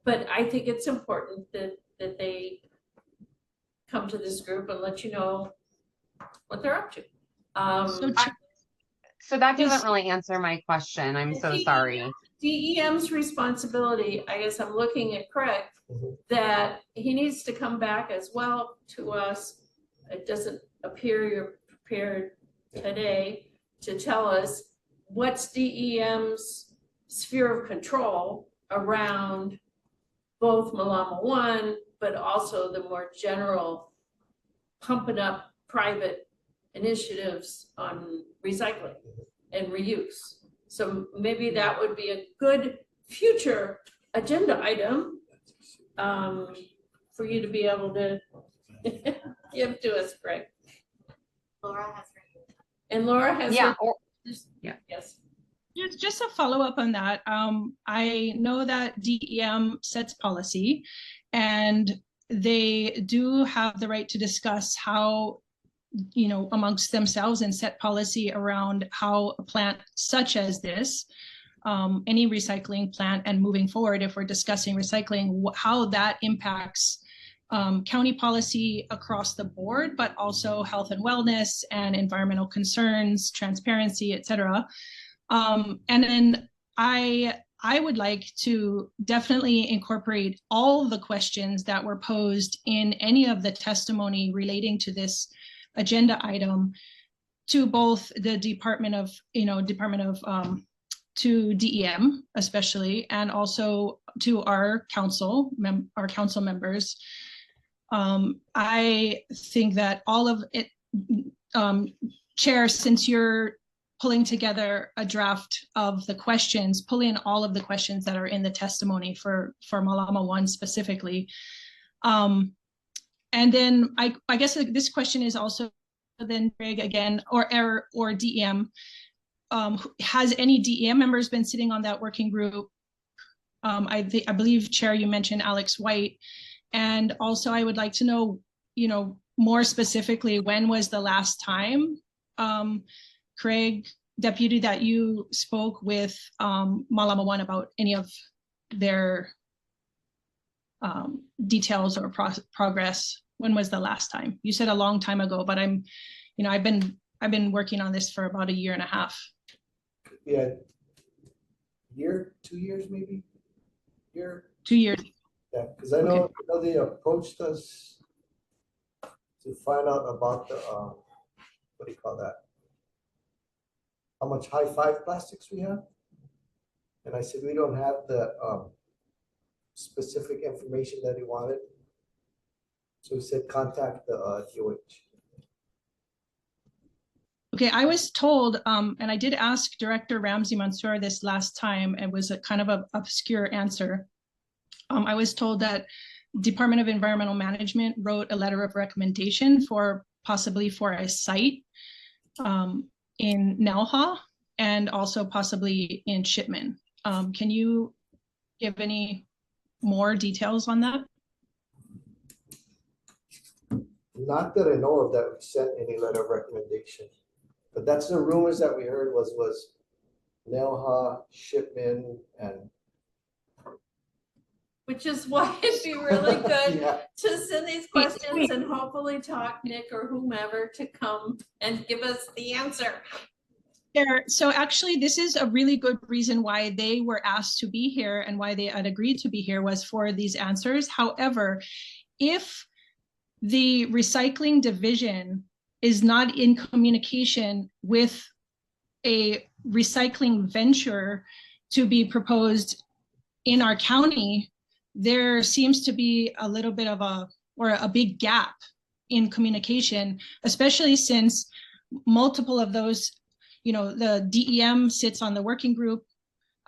But I think it's important that they come to this group and let you know what they're up to. So that doesn't really answer my question. I'm so sorry. DEM's responsibility, I guess I'm looking at Craig, that he needs to come back as well to us. It doesn't appear you're prepared today to tell us what's DEM's sphere of control around both Malama 1, but also the more general pumping up private initiatives on recycling and reuse. So maybe that would be a good future agenda item for you to be able to give to us, Greg. Laura has her. And Laura has Yeah. Yes. Just a follow-up on that. I know that DEM sets policy, and they do have the right to discuss how, you know, amongst themselves and set policy around how a plant such as this, any recycling plant, and moving forward, if we're discussing recycling, how that impacts county policy across the board, but also health and wellness and environmental concerns, transparency, et cetera. And then I would like to definitely incorporate all the questions that were posed in any of the testimony relating to this agenda item to both the Department of to DEM especially, and also to our council members. I think that all of it, Chair, since you're pulling together a draft of the questions, pull in all of the questions that are in the testimony for Malama 1 specifically. And then I guess this question is also then Greg again, or DEM. Has any DEM members been sitting on that working group? I believe, Chair, you mentioned Alex White. And also I would like to know, you know, more specifically, when was the last time, Craig, Deputy, that you spoke with Malama 1 about any of their details or progress? When was the last time? You said a long time ago, but I've been working on this for about a year and a half. Yeah, year, 2 years maybe? 2 years. Yeah, because I know they approached us to find out about the what do you call that? How much high five plastics we have? And I said we don't have the specific information that he wanted. So he said contact the DOH. Okay, I was told, and I did ask Director Ramsey Mansour this last time. It was a kind of an obscure answer. I was told that Department of Environmental Management wrote a letter of recommendation possibly for a site in Nelha and also possibly in Shipman. Can you give any more details on that? Not that I know of that we sent any letter of recommendation, but that's the rumors that we heard was Nelha, Shipman, and which is why it'd be really good yeah. to send these questions and hopefully talk Nick or whomever to come and give us the answer. So actually, this is a really good reason why they were asked to be here and why they had agreed to be here was for these answers. However, if the recycling division is not in communication with a recycling venture to be proposed in our county, there seems to be a little bit of a big gap in communication, especially since multiple of those, you know, the DEM sits on the working group,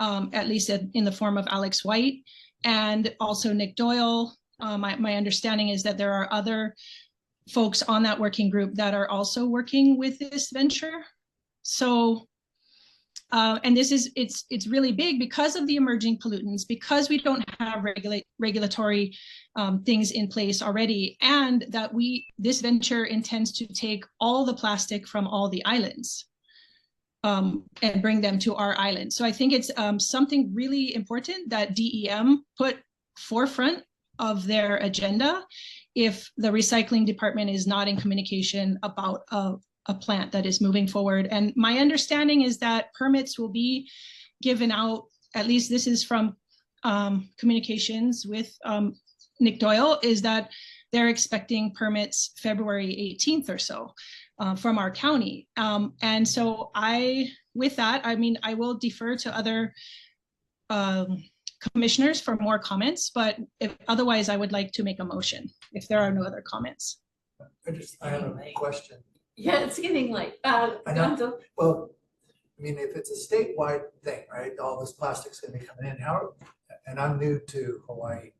at least in the form of Alex White, and also Nick Doyle. My understanding is that there are other folks on that working group that are also working with this venture. So, and this is, it's really big because of the emerging pollutants, because we don't have regulatory things in place already, and that this venture intends to take all the plastic from all the islands and bring them to our island. So I think it's something really important that DEM put forefront of their agenda if the recycling department is not in communication about a plant that is moving forward. And my understanding is that permits will be given out, at least this is from communications with Nick Doyle, is that they're expecting permits February 18th or so from our county. And so with that, I mean, I will defer to other commissioners for more comments, but otherwise I would like to make a motion if there are no other comments. I have a question. Yeah, it's getting late. I know. Gonzo. Well, I mean, if it's a statewide thing, right, all this plastic's gonna be coming in, and I'm new to Hawaii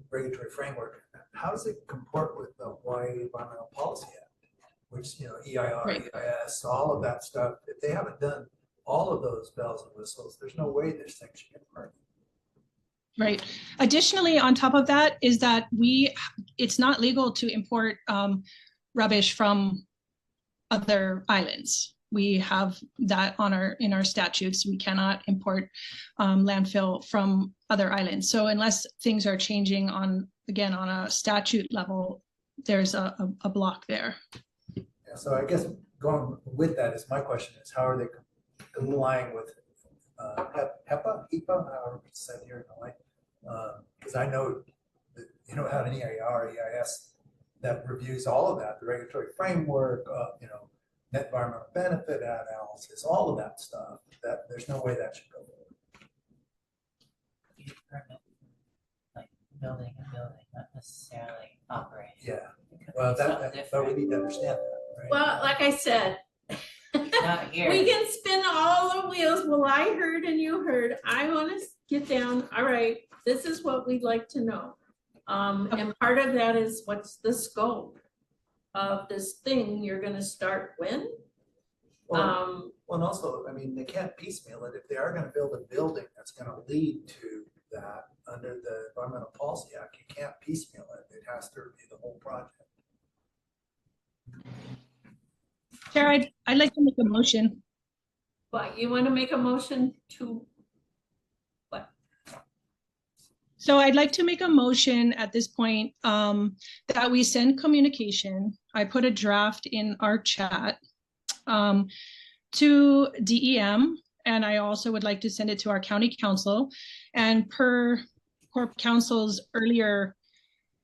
regulatory framework, how does it comport with the Hawaii Environmental Policy Act? Which, EIR, Right. EIS, all of that stuff, if they haven't done all of those bells and whistles, there's no way this thing should get permitted. Right. Additionally, on top of that is that it's not legal to import rubbish from other islands. We have that in our statutes. We cannot import landfill from other islands. So unless things are changing on a statute level, there's a block there. Yeah, so I guess going with that is my question is, how are they complying with HEPA, however it's said here in Hawaii? Because I know that you don't have an EIR, EIS that reviews all of that, the regulatory framework, net environmental benefit analysis, all of that stuff. That there's no way that should go forward. Permit, like building a building, not necessarily operating. Yeah. It could Well, be something but we different. need to understand that, right? Well, like I said, Not here. we can spin all the wheels. Well, I heard and you heard. I want to get down. All right, this is what we'd like to know. And part of that is what's the scope of this thing you're going to start when? Well, and also, I mean, they can't piecemeal it. If they are going to build a building that's going to lead to that under the Environmental Policy Act, you can't piecemeal it. It has to review the whole project. Chair, I'd like to make a motion. But you want to make a motion to what? So I'd like to make a motion at this point that we send communication. I put a draft in our chat to DEM, and I also would like to send it to our county council. And per Corp Council's earlier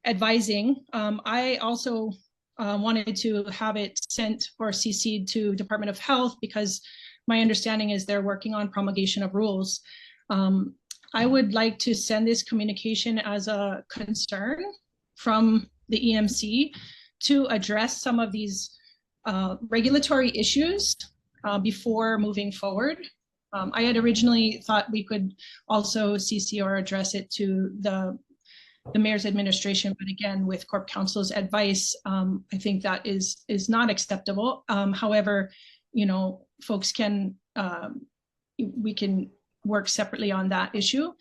advising, I also wanted to have it sent or CC'd to Department of Health because my understanding is they're working on promulgation of rules. I would like to send this communication as a concern from the EMC to address some of these regulatory issues before moving forward. I had originally thought we could also CC or address it to the mayor's administration, but again, with Corp Council's advice, I think that is not acceptable. However, folks can, we can work separately on that issue.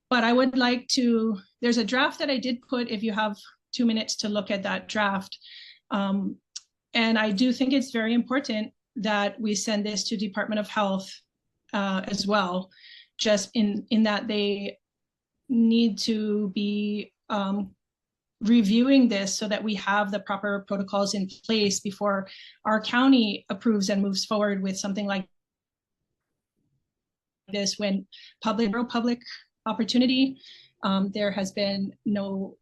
But I would like to, there's a draft that I did put, if you have 2 minutes to look at that draft. And I do think it's very important that we send this to Department of Health as well, just in that they need to be reviewing this so that we have the proper protocols in place before our county approves and moves forward with something like this when public opportunity. There has been no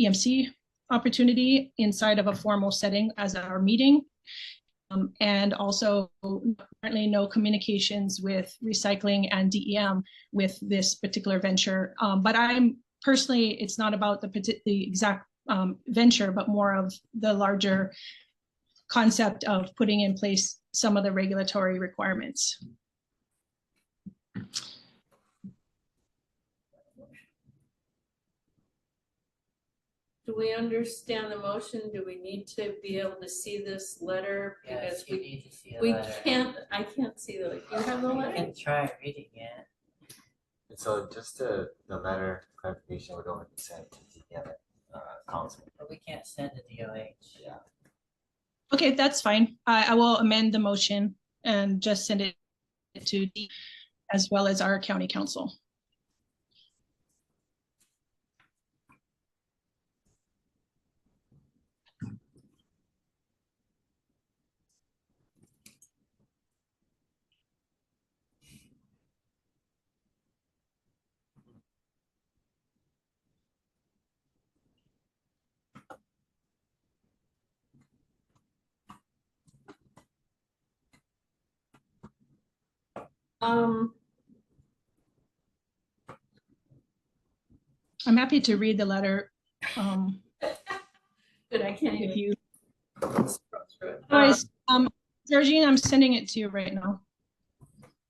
EMC opportunity inside of a formal setting as our meeting. And also currently no communications with recycling and DEM with this particular venture. But I'm personally, it's not about the exact venture, but more of the larger concept of putting in place some of the regulatory requirements. Do we understand the motion? Do we need to be able to see this letter? Yes, Because you need to see a we letter. can't, I can't see the, you have the You letter? can try reading it. And so just the letter clarification would only be sent to the council. But we can't send to DOH. Yeah. Okay, that's fine. I will amend the motion and just send it to D as well as our county council. I'm happy to read the letter. But I can't If even you, scroll through it. guys, Georgine, I'm sending it to you right now.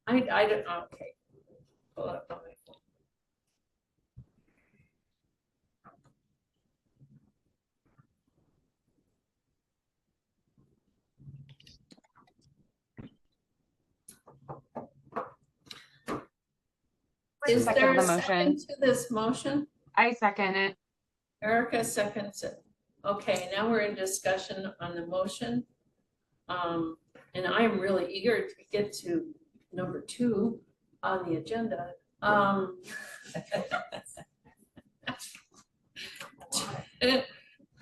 I don't, okay. Pull up on my phone. Is Second there the a motion. second to this motion? I second it. Erica seconds it. Okay, now we're in discussion on the motion. And I am really eager to get to number 2 on the agenda.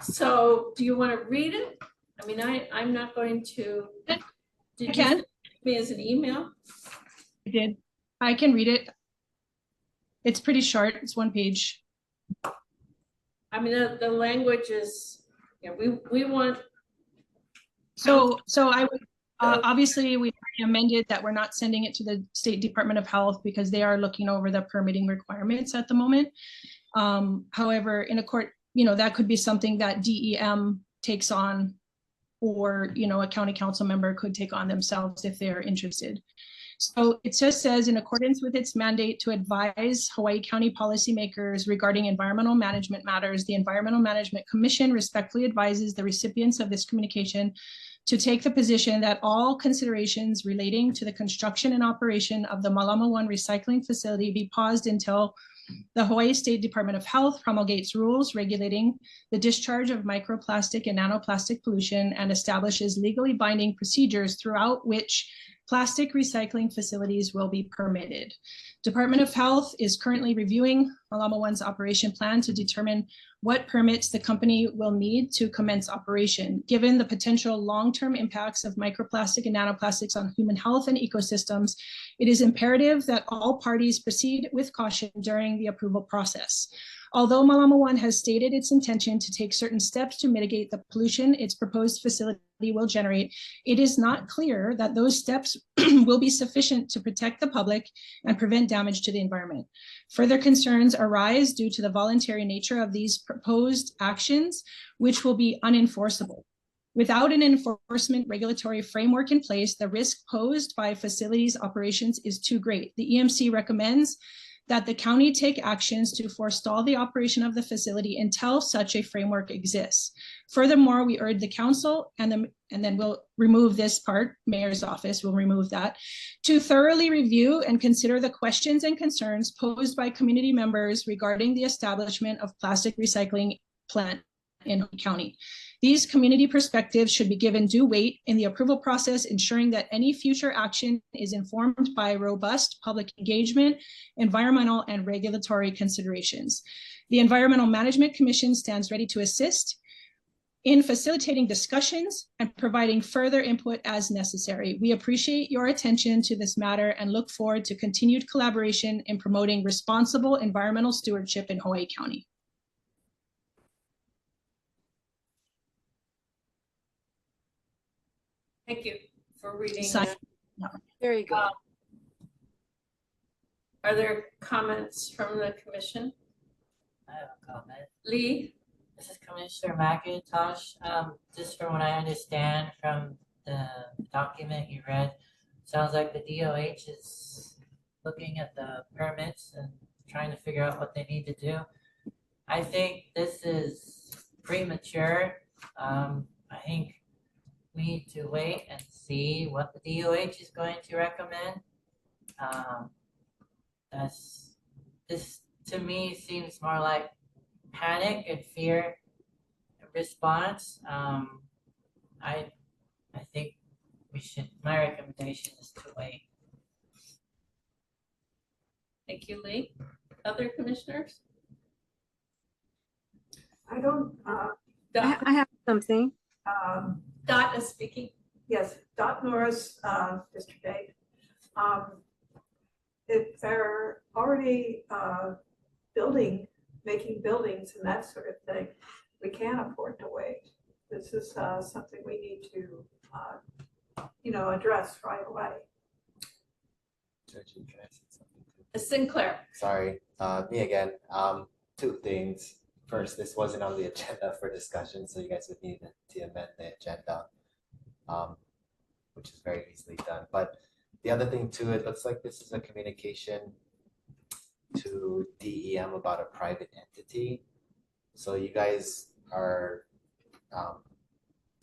So do you want to read it? I mean, I'm not going to. Did you send it to me as an email? I did. I can read it. It's pretty short. It's 1 page. I mean, the language is, you know, we want. So I would, obviously we amended that we're not sending it to the State Department of Health because they are looking over the permitting requirements at the moment. However, in a court, you know, that could be something that DEM takes on, or, you know, a county council member could take on themselves if they're interested. So it just says, in accordance with its mandate to advise Hawaii County policymakers regarding environmental management matters, the Environmental Management Commission respectfully advises the recipients of this communication to take the position that all considerations relating to the construction and operation of the Malama 1 recycling facility be paused until the Hawaii State Department of Health promulgates rules regulating the discharge of microplastic and nanoplastic pollution and establishes legally binding procedures throughout which plastic recycling facilities will be permitted. Department of Health is currently reviewing Malama 1's operation plan to determine what permits the company will need to commence operation. Given the potential long-term impacts of microplastic and nanoplastics on human health and ecosystems, it is imperative that all parties proceed with caution during the approval process. Although Malama 1 has stated its intention to take certain steps to mitigate the pollution its proposed facility will generate, it is not clear that those steps will be sufficient to protect the public and prevent damage to the environment. Further concerns arise due to the voluntary nature of these proposed actions, which will be unenforceable. Without an enforcement regulatory framework in place, the risk posed by facilities operations is too great. The EMC recommends that the county take actions to forestall the operation of the facility until such a framework exists. Furthermore, we urge the council, and then we'll remove this part, mayor's office will remove that, to thoroughly review and consider the questions and concerns posed by community members regarding the establishment of plastic recycling plant in Hawaii County. These community perspectives should be given due weight in the approval process, ensuring that any future action is informed by robust public engagement, environmental and regulatory considerations. The Environmental Management Commission stands ready to assist in facilitating discussions and providing further input as necessary. We appreciate your attention to this matter and look forward to continued collaboration in promoting responsible environmental stewardship in Hawaii County. Thank you for reading Sign. that. Very good. Are there comments from the commission? I have a comment. Lee? This is Commissioner McIntosh. Just from what I understand from the document you read, sounds like the DOH is looking at the permits and trying to figure out what they need to do. I think this is premature. I think we need to wait and see what the DOH is going to recommend. This to me seems more like panic and fear response. I think we should, my recommendation is to wait. Thank you, Lee. Other commissioners? I don't, I have something. Dot is speaking. yes, Dot Norris, District 8. If they're already making buildings and that sort of thing, we can't afford to wait. This is something we need to, address right away. Reggie, can I say something too? Sinclair. Sorry, me again. Two things. First, this wasn't on the agenda for discussion, so you guys would need to amend the agenda, which is very easily done. But the other thing too, it looks like this is a communication to DEM about a private entity. So you guys are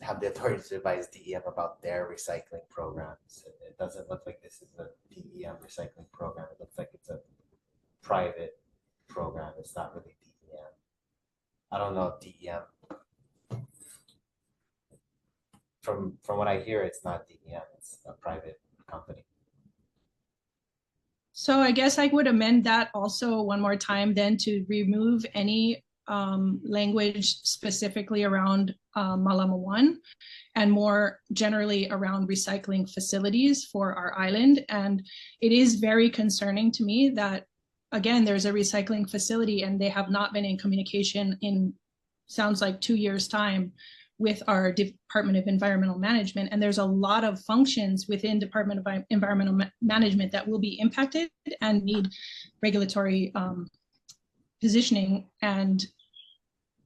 have the authority to advise DEM about their recycling programs. It doesn't look like this is a DEM recycling program. It looks like it's a private program. It's not really DEM. I don't know if DEM. From what I hear, it's not DEM. It's a private company. So I guess I would amend that also one more time then to remove any language specifically around Malama 1 and more generally around recycling facilities for our island. And it is very concerning to me that, again, there's a recycling facility and they have not been in communication in, sounds like 2 years' time with our Department of Environmental Management. And there's a lot of functions within Department of Environmental Management that will be impacted and need regulatory positioning and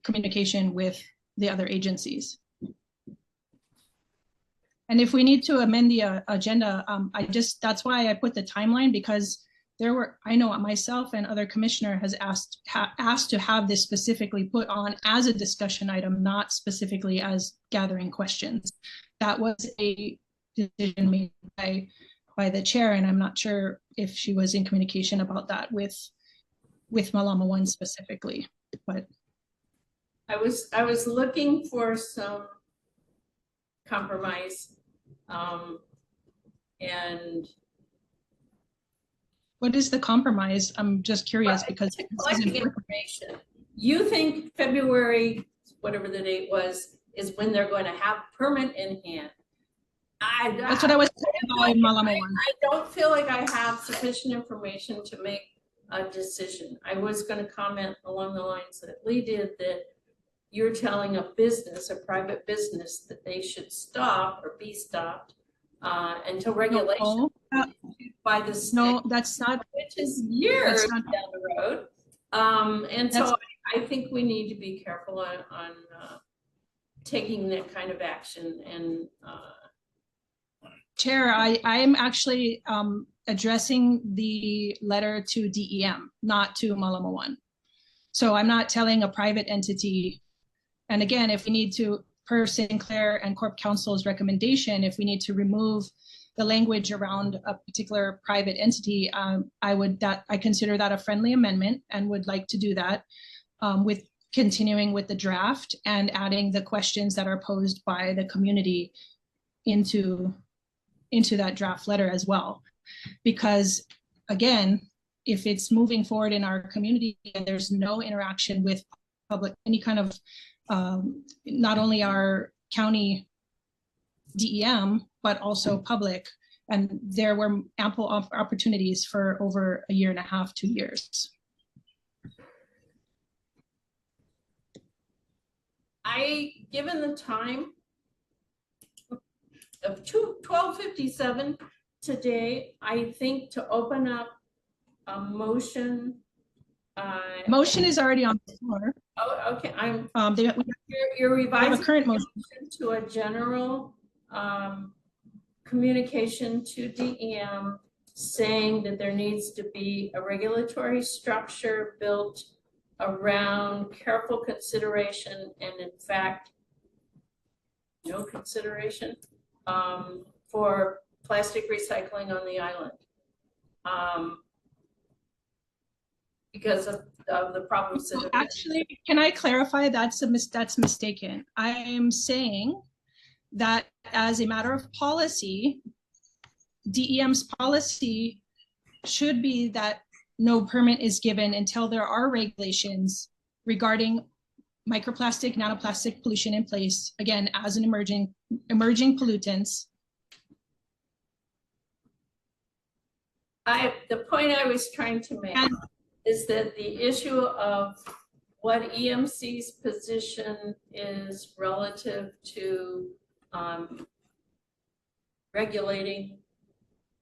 communication with the other agencies. And if we need to amend the agenda, that's why I put the timeline, because I know myself and other commissioner has asked to have this specifically put on as a discussion item, not specifically as gathering questions. That was a decision made by the chair, and I'm not sure if she was in communication about that with Malama 1 specifically, but. I was looking for some compromise, and what is the compromise? I'm just curious because collecting information. You think February, whatever the date was, is when they're going to have permit in hand. That's what I was saying by Malama 1. I don't feel like I have sufficient information to make a decision. I was going to comment along the lines that Lee did, that you're telling a private business, that they should stop or be stopped until regulation by the state. No, that's not. Which is years down the road. And so I think we need to be careful on taking that kind of action. And Chair, I am actually addressing the letter to DEM, not to Malama 1. So I'm not telling a private entity. And again, if we need to, per Sinclair and Corp Council's recommendation, if we need to remove the language around a particular private entity, I consider that a friendly amendment and would like to do that with continuing with the draft and adding the questions that are posed by the community into that draft letter as well. Because again, if it's moving forward in our community and there's no interaction with public, any kind of, not only our county DEM, but also public, and there were ample opportunities for over a year and a half, 2 years. Given the time of 12:57 today, I think to open up a motion. Motion is already on the floor. Oh, okay. You're we revising have a current motion to a general communication to DEM saying that there needs to be a regulatory structure built around careful consideration and in fact no consideration for plastic recycling on the island because of the problems that actually, can I clarify? That's mistaken. I am saying that as a matter of policy, DEM's policy should be that no permit is given until there are regulations regarding microplastic, nanoplastic pollution in place, again, as an emerging pollutants. The point I was trying to make is that the issue of what EMC's position is relative to regulating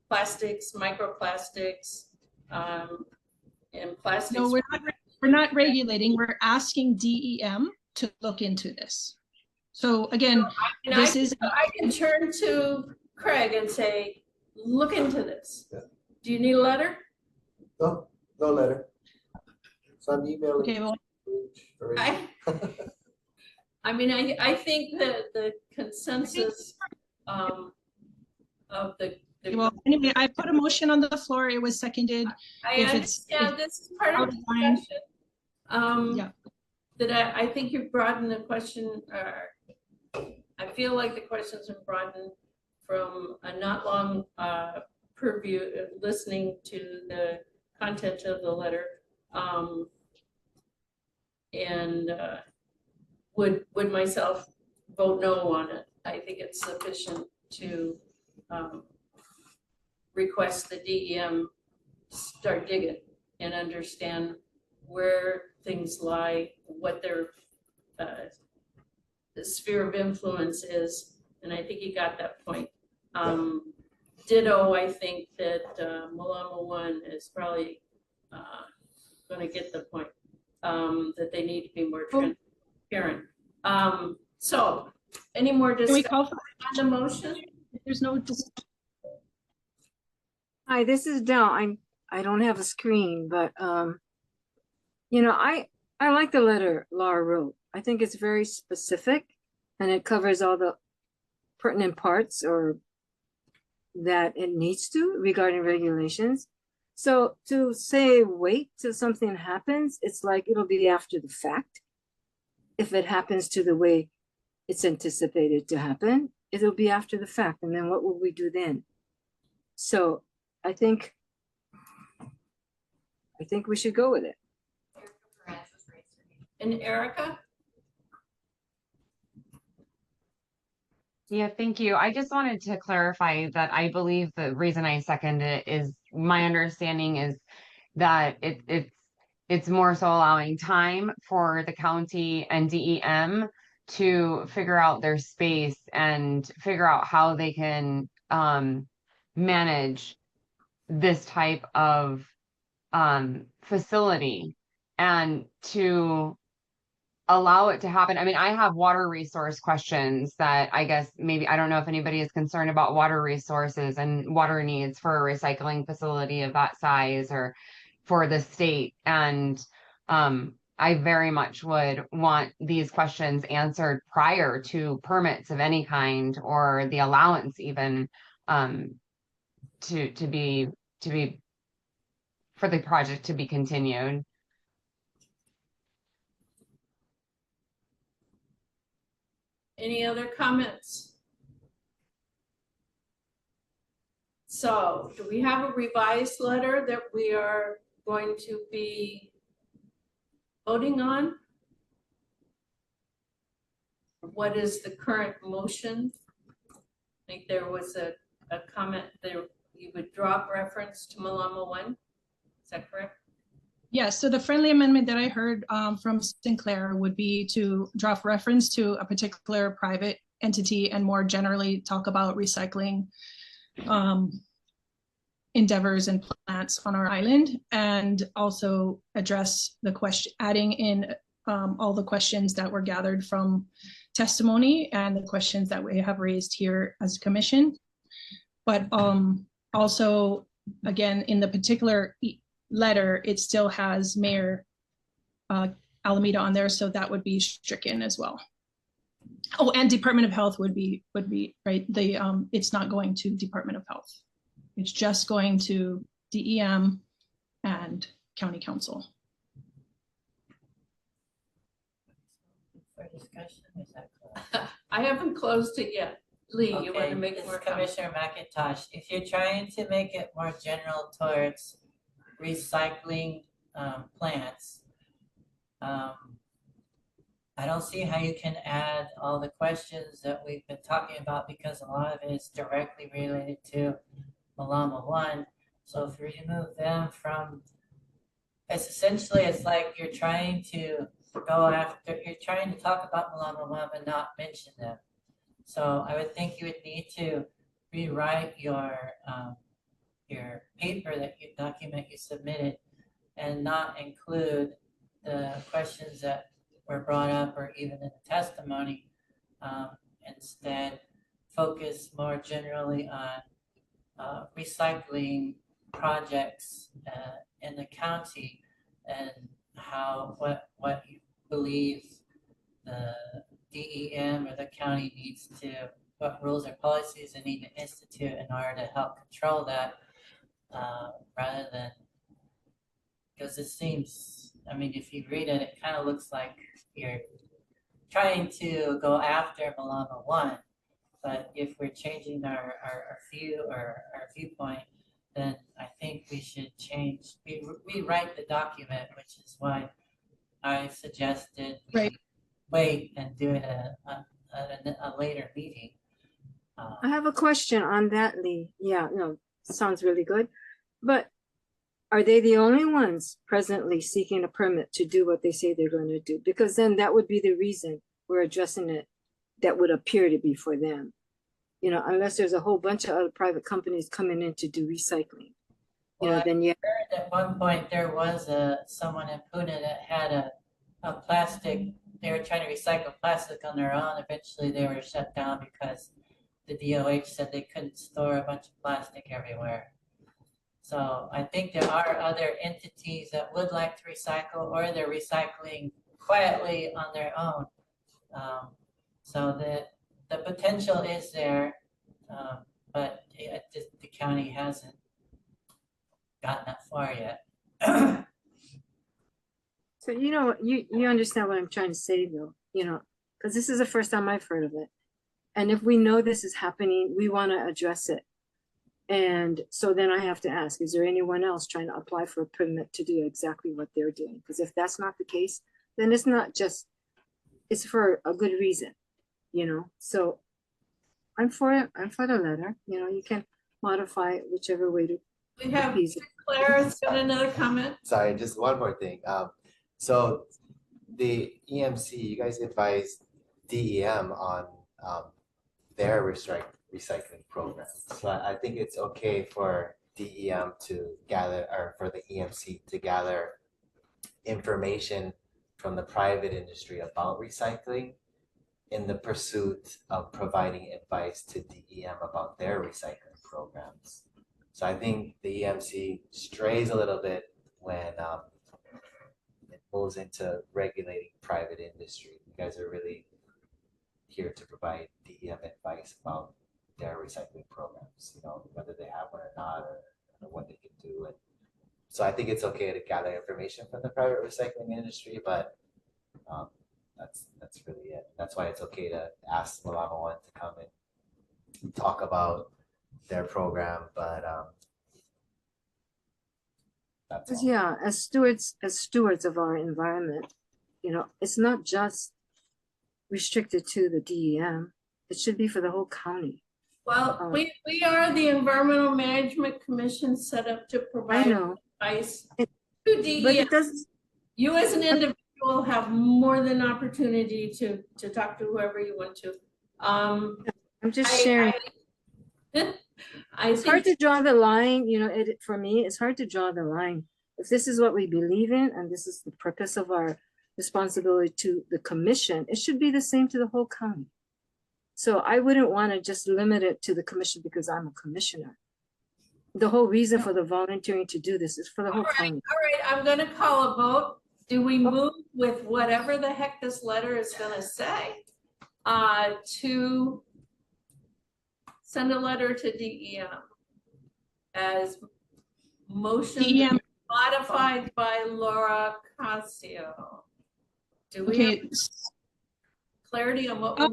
plastics, microplastics, and plastics. No, we're not regulating, we're asking DEM to look into this. So again, And this I can turn to Craig and say, look into this. Yeah. Do you need a letter? No, no letter. So I'm emailing. Okay, well, I mean, I think that the consensus of the. well, anyway, I put a motion on the floor, it was seconded. I If understand this is part of the outlined, discussion. yeah. That I think you've broadened the question, I feel like the questions have broadened from a not long purview of listening to the content of the letter. And would myself vote no on it. I think it's sufficient to request the DEM start digging and understand where things lie, what their the sphere of influence is, and I think you got that point. Ditto, I think that Malama 1 is probably going to get the point that they need to be more transparent. So, any more discussion on the motion? There's no. Hi, this is Del. I don't have a screen, but you know, I like the letter Laura wrote. I think it's very specific and it covers all the pertinent parts or that it needs to regarding regulations. So to say wait till something happens, it's like it'll be after the fact. If it happens to the way it's anticipated to happen, it'll be after the fact. And then what will we do then? So I think we should go with it. And Erica? Yeah, thank you. I just wanted to clarify that I believe the reason I second it is my understanding is that it's more so allowing time for the county and DEM to figure out their space and figure out how they can manage this type of facility and to allow it to happen. I mean, I have water resource questions that I guess maybe, I don't know if anybody is concerned about water resources and water needs for a recycling facility of that size or for the state. And I very much would want these questions answered prior to permits of any kind or the allowance even to be for the project to be continued. Any other comments? So do we have a revised letter that we are going to be voting on? What is the current motion? I think there was a comment there, you would drop reference to Malama 1. Is that correct? Yeah, so the friendly amendment that I heard from Sinclair would be to drop reference to a particular private entity and more generally talk about recycling endeavors and plants on our island, and also address the question, adding in all the questions that were gathered from testimony and the questions that we have raised here as a commission. But also, again, in the particular letter, it still has Mayor Alameda on there, so that would be stricken as well. Oh, and Department of Health would be right. The it's not going to Department of Health. It's just going to DEM and County Council. For discussion, is that correct? I haven't closed it yet. Lee, you want to make this more is Commissioner McIntosh. If you're trying to make it more general towards recycling plants, I don't see how you can add all the questions that we've been talking about because a lot of it is directly related to Malama 1. So if you remove them from, it's essentially, it's like you're trying to go after, you're trying to talk about Malama 1 but not mention them. So I would think you would need to rewrite your your paper that you document you submitted and not include the questions that were brought up or even in the testimony. Instead, focus more generally on recycling projects in the county and what you believe the DEM or the county needs to, what rules or policies they need to institute in order to help control that, rather than, because it seems, I mean, if you read it, it kind of looks like you're trying to go after Malama 1, but if we're changing our view or our viewpoint, then I think we should rewrite the document, which is why I suggested we wait and do it at a later meeting. I have a question on that, Lee. Yeah, no, sounds really good. But are they the only ones presently seeking a permit to do what they say they're going to do? Because then that would be the reason we're addressing it. That would appear to be for them. You know, unless there's a whole bunch of other private companies coming in to do recycling. You know, then yeah. I heard at one point there was someone in Pune that had a plastic, they were trying to recycle plastic on their own. Eventually they were shut down because the DOH said they couldn't store a bunch of plastic everywhere. So I think there are other entities that would like to recycle, or they're recycling quietly on their own. So the potential is there, but the county hasn't gotten that far yet. So, you know, you understand what I'm trying to say though, you know, because this is the first time I've heard of it. And if we know this is happening, we want to address it. And so then I have to ask, is there anyone else trying to apply for a permit to do exactly what they're doing? Because if that's not the case, then it's not just, it's for a good reason, you know? So I'm for it. I'm for the letter. You know, you can modify it whichever way to. We have Claire's got another comment. Sorry, just one more thing. So the EMC, you guys advised DEM on their recycling program. So I think it's okay for DEM to gather, or for the EMC to gather information from the private industry about recycling in the pursuit of providing advice to DEM about their recycling programs. So I think the EMC strays a little bit when it moves into regulating private industry. You guys are really here to provide DEM advice about their recycling programs, you know, whether they have one or not, or what they can do. And so I think it's okay to gather information from the private recycling industry, but that's really it. That's why it's okay to ask Malama 1 to come and talk about their program, but that's all. Yeah, as stewards of our environment, you know, it's not just restricted to the DEM. It should be for the whole county. Well, we are the Environmental Management Commission set up to provide advice to DEM. But it doesn't. You as an individual have more than opportunity to talk to whoever you want to. I'm just sharing. It's hard to draw the line, you know, for me, it's hard to draw the line. If this is what we believe in, and this is the purpose of our responsibility to the commission, it should be the same to the whole county. So I wouldn't want to just limit it to the commission because I'm a commissioner. The whole reason for the volunteering to do this is for the whole county. All right, I'm going to call a vote. Do we move with whatever the heck this letter is going to say to send a letter to DEM as motion modified by Laura Casio? Do we have clarity on what we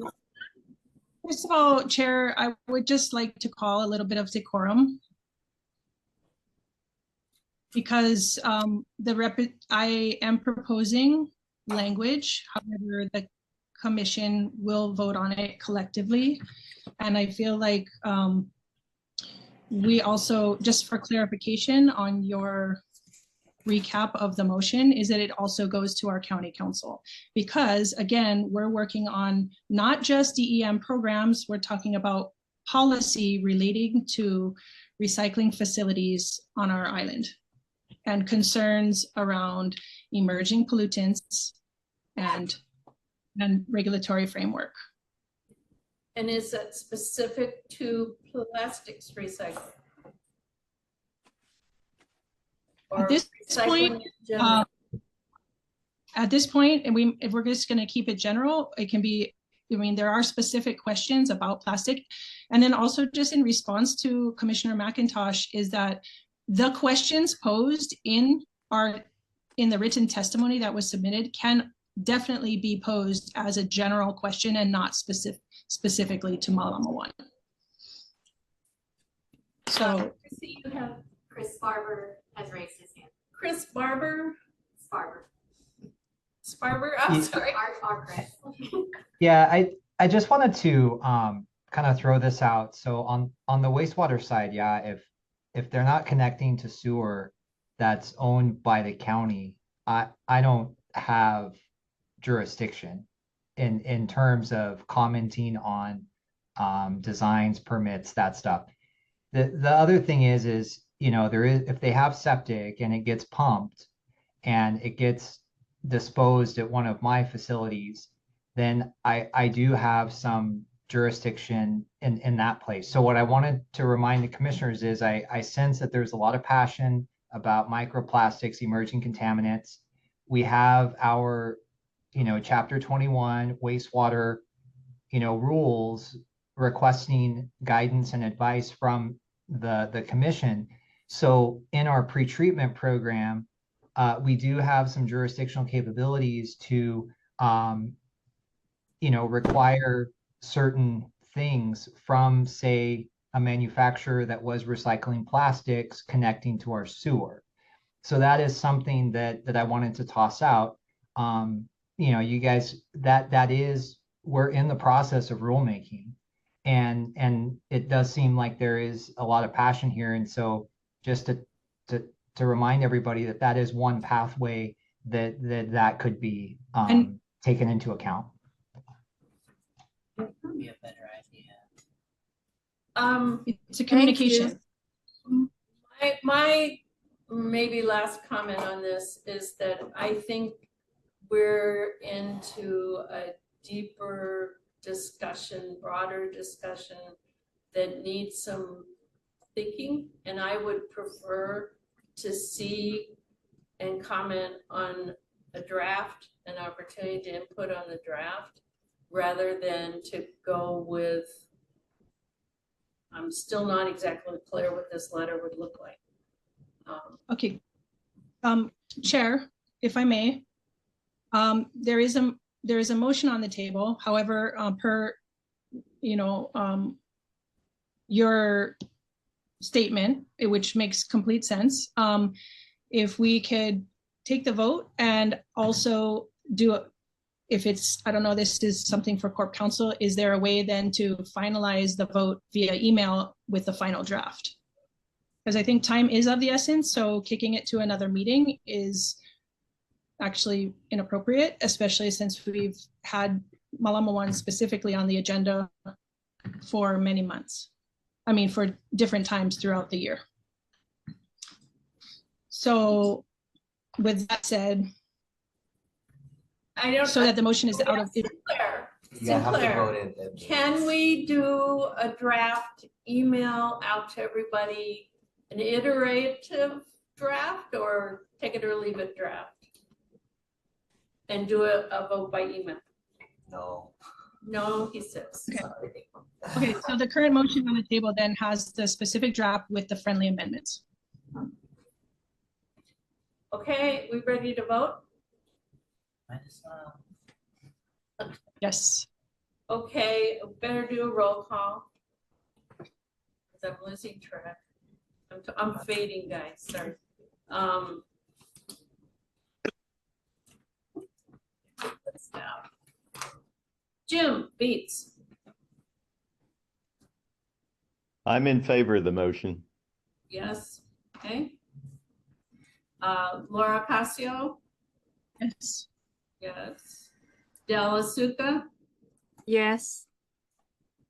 First of all, Chair, I would just like to call a little bit of decorum, because I am proposing language. However, the commission will vote on it collectively. And I feel like we also, just for clarification on your recap of the motion, is that it also goes to our county council, because again, we're working on not just DEM programs, we're talking about policy relating to recycling facilities on our island and concerns around emerging pollutants and regulatory framework. And is that specific to plastics recycling? Or At this recycling point, in general? And if we're just going to keep it general, it can be, I mean, there are specific questions about plastic. And then also just in response to Commissioner McIntosh is that the questions posed in the written testimony that was submitted can definitely be posed as a general question and not specifically to Malama 1. So Chrissy, you have Chris Barber has raised his hand. Chris Barber? Sparber, I'm Yeah. sorry. our Chris. Yeah, I just wanted to kind of throw this out. So on the wastewater side, yeah, if they're not connecting to sewer that's owned by the county, I don't have jurisdiction in terms of commenting on designs, permits, that stuff. The other thing is you know, there is, if they have septic and it gets pumped and it gets disposed at one of my facilities, then I do have some jurisdiction in that place. So what I wanted to remind the commissioners is I sense that there's a lot of passion about microplastics, emerging contaminants. We have our, you know, Chapter 21 wastewater, you know, rules requesting guidance and advice from the commission. So in our pretreatment program, we do have some jurisdictional capabilities to, you know, require certain things from, say, a manufacturer that was recycling plastics connecting to our sewer. So that is something that I wanted to toss out. You know, you guys, that is, we're in the process of rulemaking, and it does seem like there is a lot of passion here. And so just to remind everybody that is one pathway that could be taken into account. Be a better idea. it's a communication. My maybe last comment on this is that I think we're into a deeper discussion, broader discussion that needs some thinking, and I would prefer to see and comment on a draft, an opportunity to input on the draft, rather than to go with, I'm still not exactly clear what this letter would look like. Okay. Chair, if I may, there is a motion on the table. However, per, you know, your statement, which makes complete sense. If we could take the vote and also do it, if it's, I don't know, this is something for Corp Council, is there a way then to finalize the vote via email with the final draft? Because I think time is of the essence, so kicking it to another meeting is actually inappropriate, especially since we've had Malama 1 specifically on the agenda for many months. I mean, for different times throughout the year. So with that said, so that the motion is out of it. Sinclair, can we do a draft email out to everybody, an iterative draft, or take it or leave it draft? And do a vote by email? No, he says. Okay. Okay, so the current motion on the table then has the specific draft with the friendly amendments. Okay, we ready to vote? Might as well. Yes. Okay, better do a roll call. Because I'm losing track. I'm fading, guys, sorry. Let's stop. Jim Beats. I'm in favor of the motion. Yes, okay. Laura Casio. Yes. Yes. Della Suca. Yes.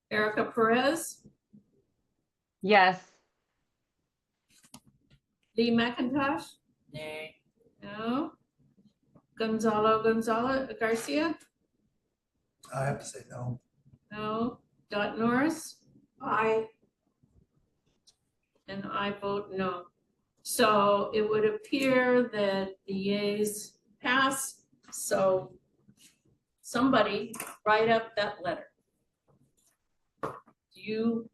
Erica Perez. Yes. Lee McIntosh? Nay. No. Garcia? I have to say no. No. Dot Norris? I, And I vote no. So it would appear that the yeas pass, so somebody write up that letter. Do you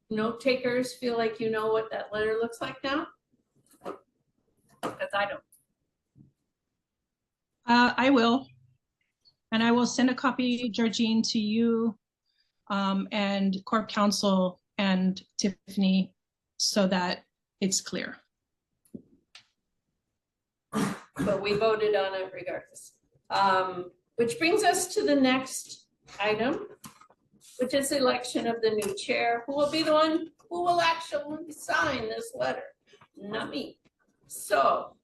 note takers feel like you know what that letter looks like now? Because I don't. I will. And I will send a copy, Georgine, to you and Corp Counsel and Tiffany so that it's clear. But we voted on it regardless. Which brings us to the next item, which is election of the new chair, who will be the one who will actually sign this letter, not me. So,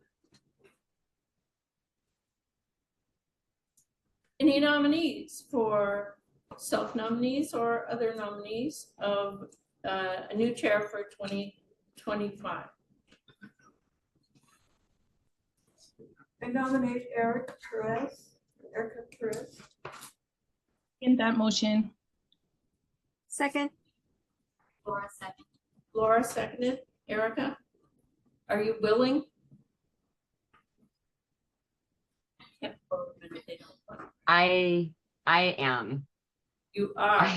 any nominees for self-nominees or other nominees of a new chair for 2025? I nominate Erica Perez. In that motion. Second. Laura second. Laura seconded. Erica, are you willing? Can't vote them if they don't vote. I am. You are.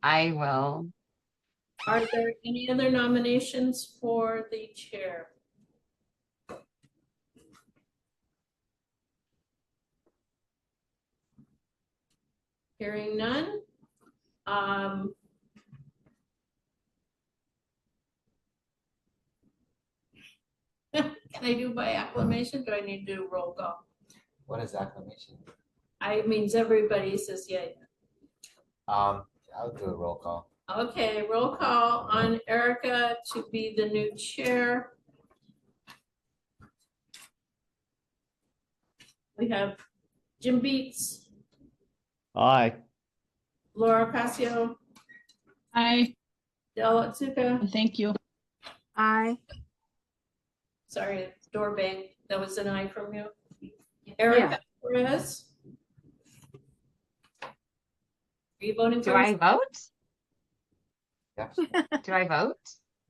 I will. Are there any other nominations for the chair? Hearing none. Can I do by acclamation? Do I need to do roll call? What is acclamation? It means everybody says yay. I'll do a roll call. Okay, roll call on Erica to be the new chair. We have Jim Beats, Aye. Laura Casio, Aye. Del Otsuka. Thank you. Aye. Sorry, door bang. That was an aye from you. Erica Perez. Are you voting for? Do I vote? Yes. Do I vote?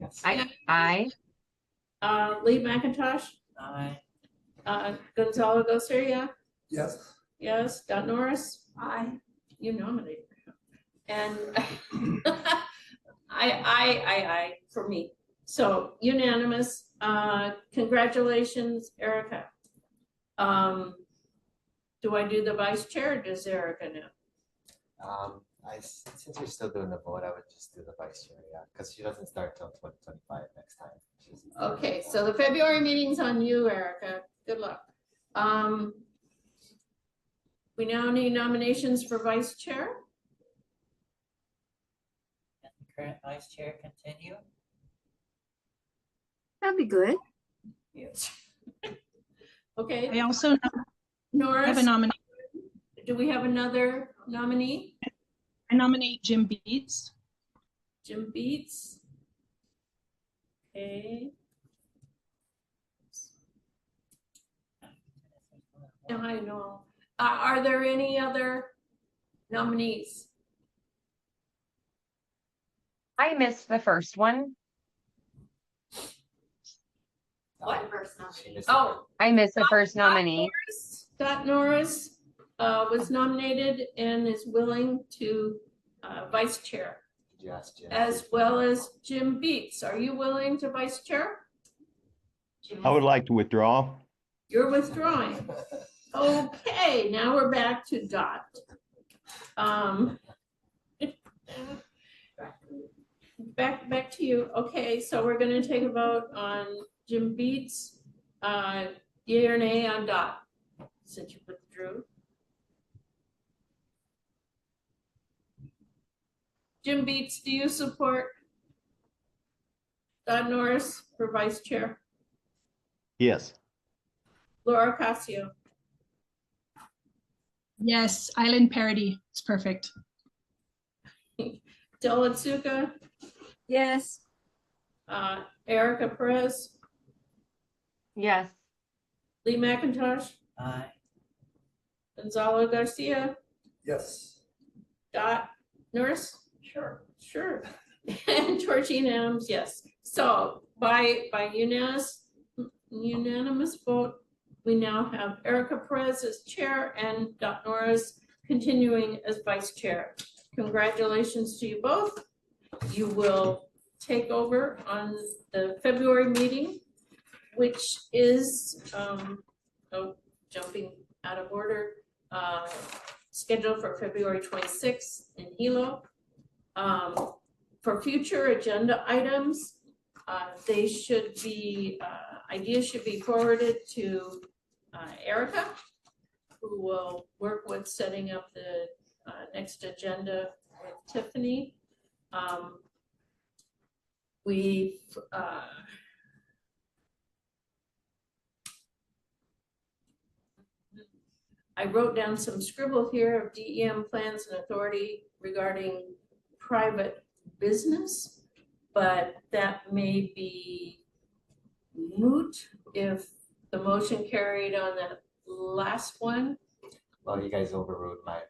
Yes. I. Lee McIntosh. Aye. Gonzalo Garcia. Yes. Yes. Dot Norris. I, You nominated him. And I for me. So unanimous. Congratulations, Erica. Do I do the vice chair or does Erica know? Since we're still doing the vote, I would just do the vice chair, yeah, because she doesn't start till 2025 next time. Okay, so the February meeting's on you, Erica. Good luck. We now need nominations for vice chair. Can the current vice chair continue? That'd be good. Yes. Okay. I also have Norris, a nominee. do we have another nominee? I nominate Jim Beats. Jim Beats. Okay. I know. Are there any other nominees? I missed the first one. What? First nominee. Oh, I missed the first nominee. Dot Norris was nominated and is willing to vice chair, Did you ask Jim? as well as Jim Beats. Are you willing to vice chair? I would like to withdraw. You're withdrawing. Okay, now we're back to Dot. Back to you. Okay, so we're gonna take a vote on Jim Beats, yea or nay on Dot, since you withdrew. Jim Beats, do you support Dot Norris for vice chair? Yes. Laura Casio, Yes, island parody. It's perfect. Del Otsuka, Yes. Erica Perez, Yes. Lee McIntosh, Aye. Gonzalo Garcia, Yes. Dot Nurse. Sure. And Georgine Adams, yes. So by unanimous vote, we now have Erica Perez as chair and Dot Norris continuing as vice chair. Congratulations to you both. You will take over on the February meeting, which is, jumping out of order, scheduled for February 26th in Hilo. For future agenda items, they should be, ideas should be forwarded to Erica, who will work with setting up the next agenda with Tiffany. I wrote down some scribble here of DEM plans and authority regarding private business, but that may be moot if the motion carried on that last one. Well, you guys overrode my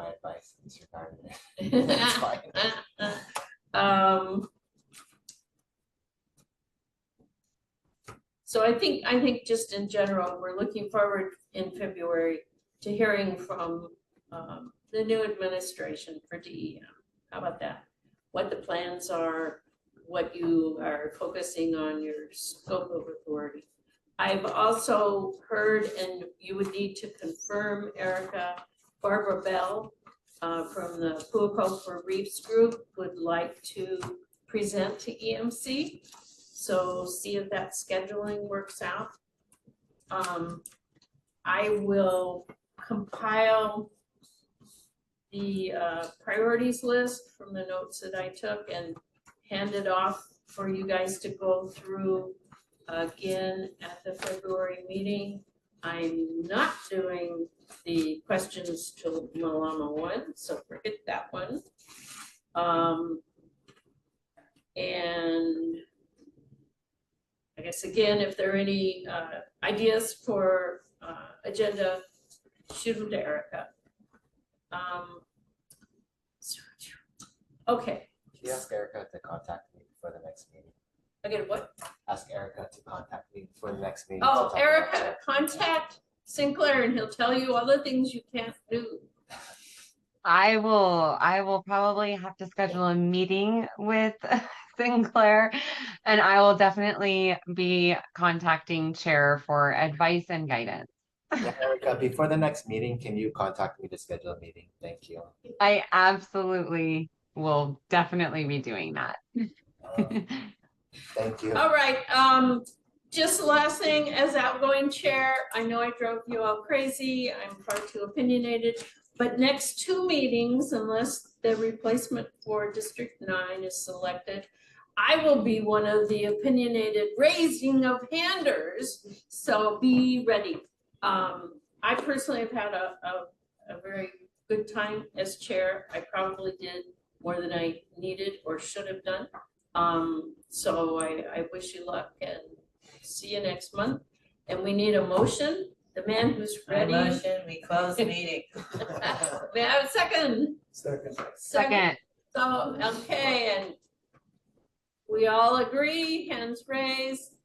advice in this regard. That's fine. So I think just in general, we're looking forward in February to hearing from the new administration for DEM. How about that? What the plans are, what you are focusing on, your scope of authority. I've also heard, and you would need to confirm, Erica, Barbara Bell from the Puakoa for Reefs Group would like to present to EMC. So see if that scheduling works out. I will compile the priorities list from the notes that I took and hand it off for you guys to go through again at the February meeting. I'm not doing the questions to Malama 1, so forget that one. And I guess again, if there are any ideas for agenda, shoot them to Erica. Okay. Can you ask Erica to contact me for the next meeting? Again, what? Ask Erica to contact me for the next meeting. Oh, Erica, contact Sinclair and he'll tell you all the things you can't do. I will probably have to schedule a meeting with Sinclair, and I will definitely be contacting Chair for advice and guidance. Yeah, Erica, before the next meeting, can you contact me to schedule a meeting? Thank you. I absolutely will definitely be doing that. Thank you. All right, just the last thing, as outgoing chair, I know I drove you all crazy. I'm far too opinionated, but next 2 meetings, unless the replacement for District 9 is selected, I will be one of the opinionated raising of handers, so be ready. I personally have had a very good time as chair. I probably did more than I needed or should have done. So I wish you luck and see you next month. And we need a motion. The man who's ready. Motion, we close the meeting. May I have a second? Second. So, okay, and we all agree, hands raised.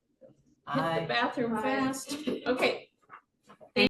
Hit the bathroom fast. Okay,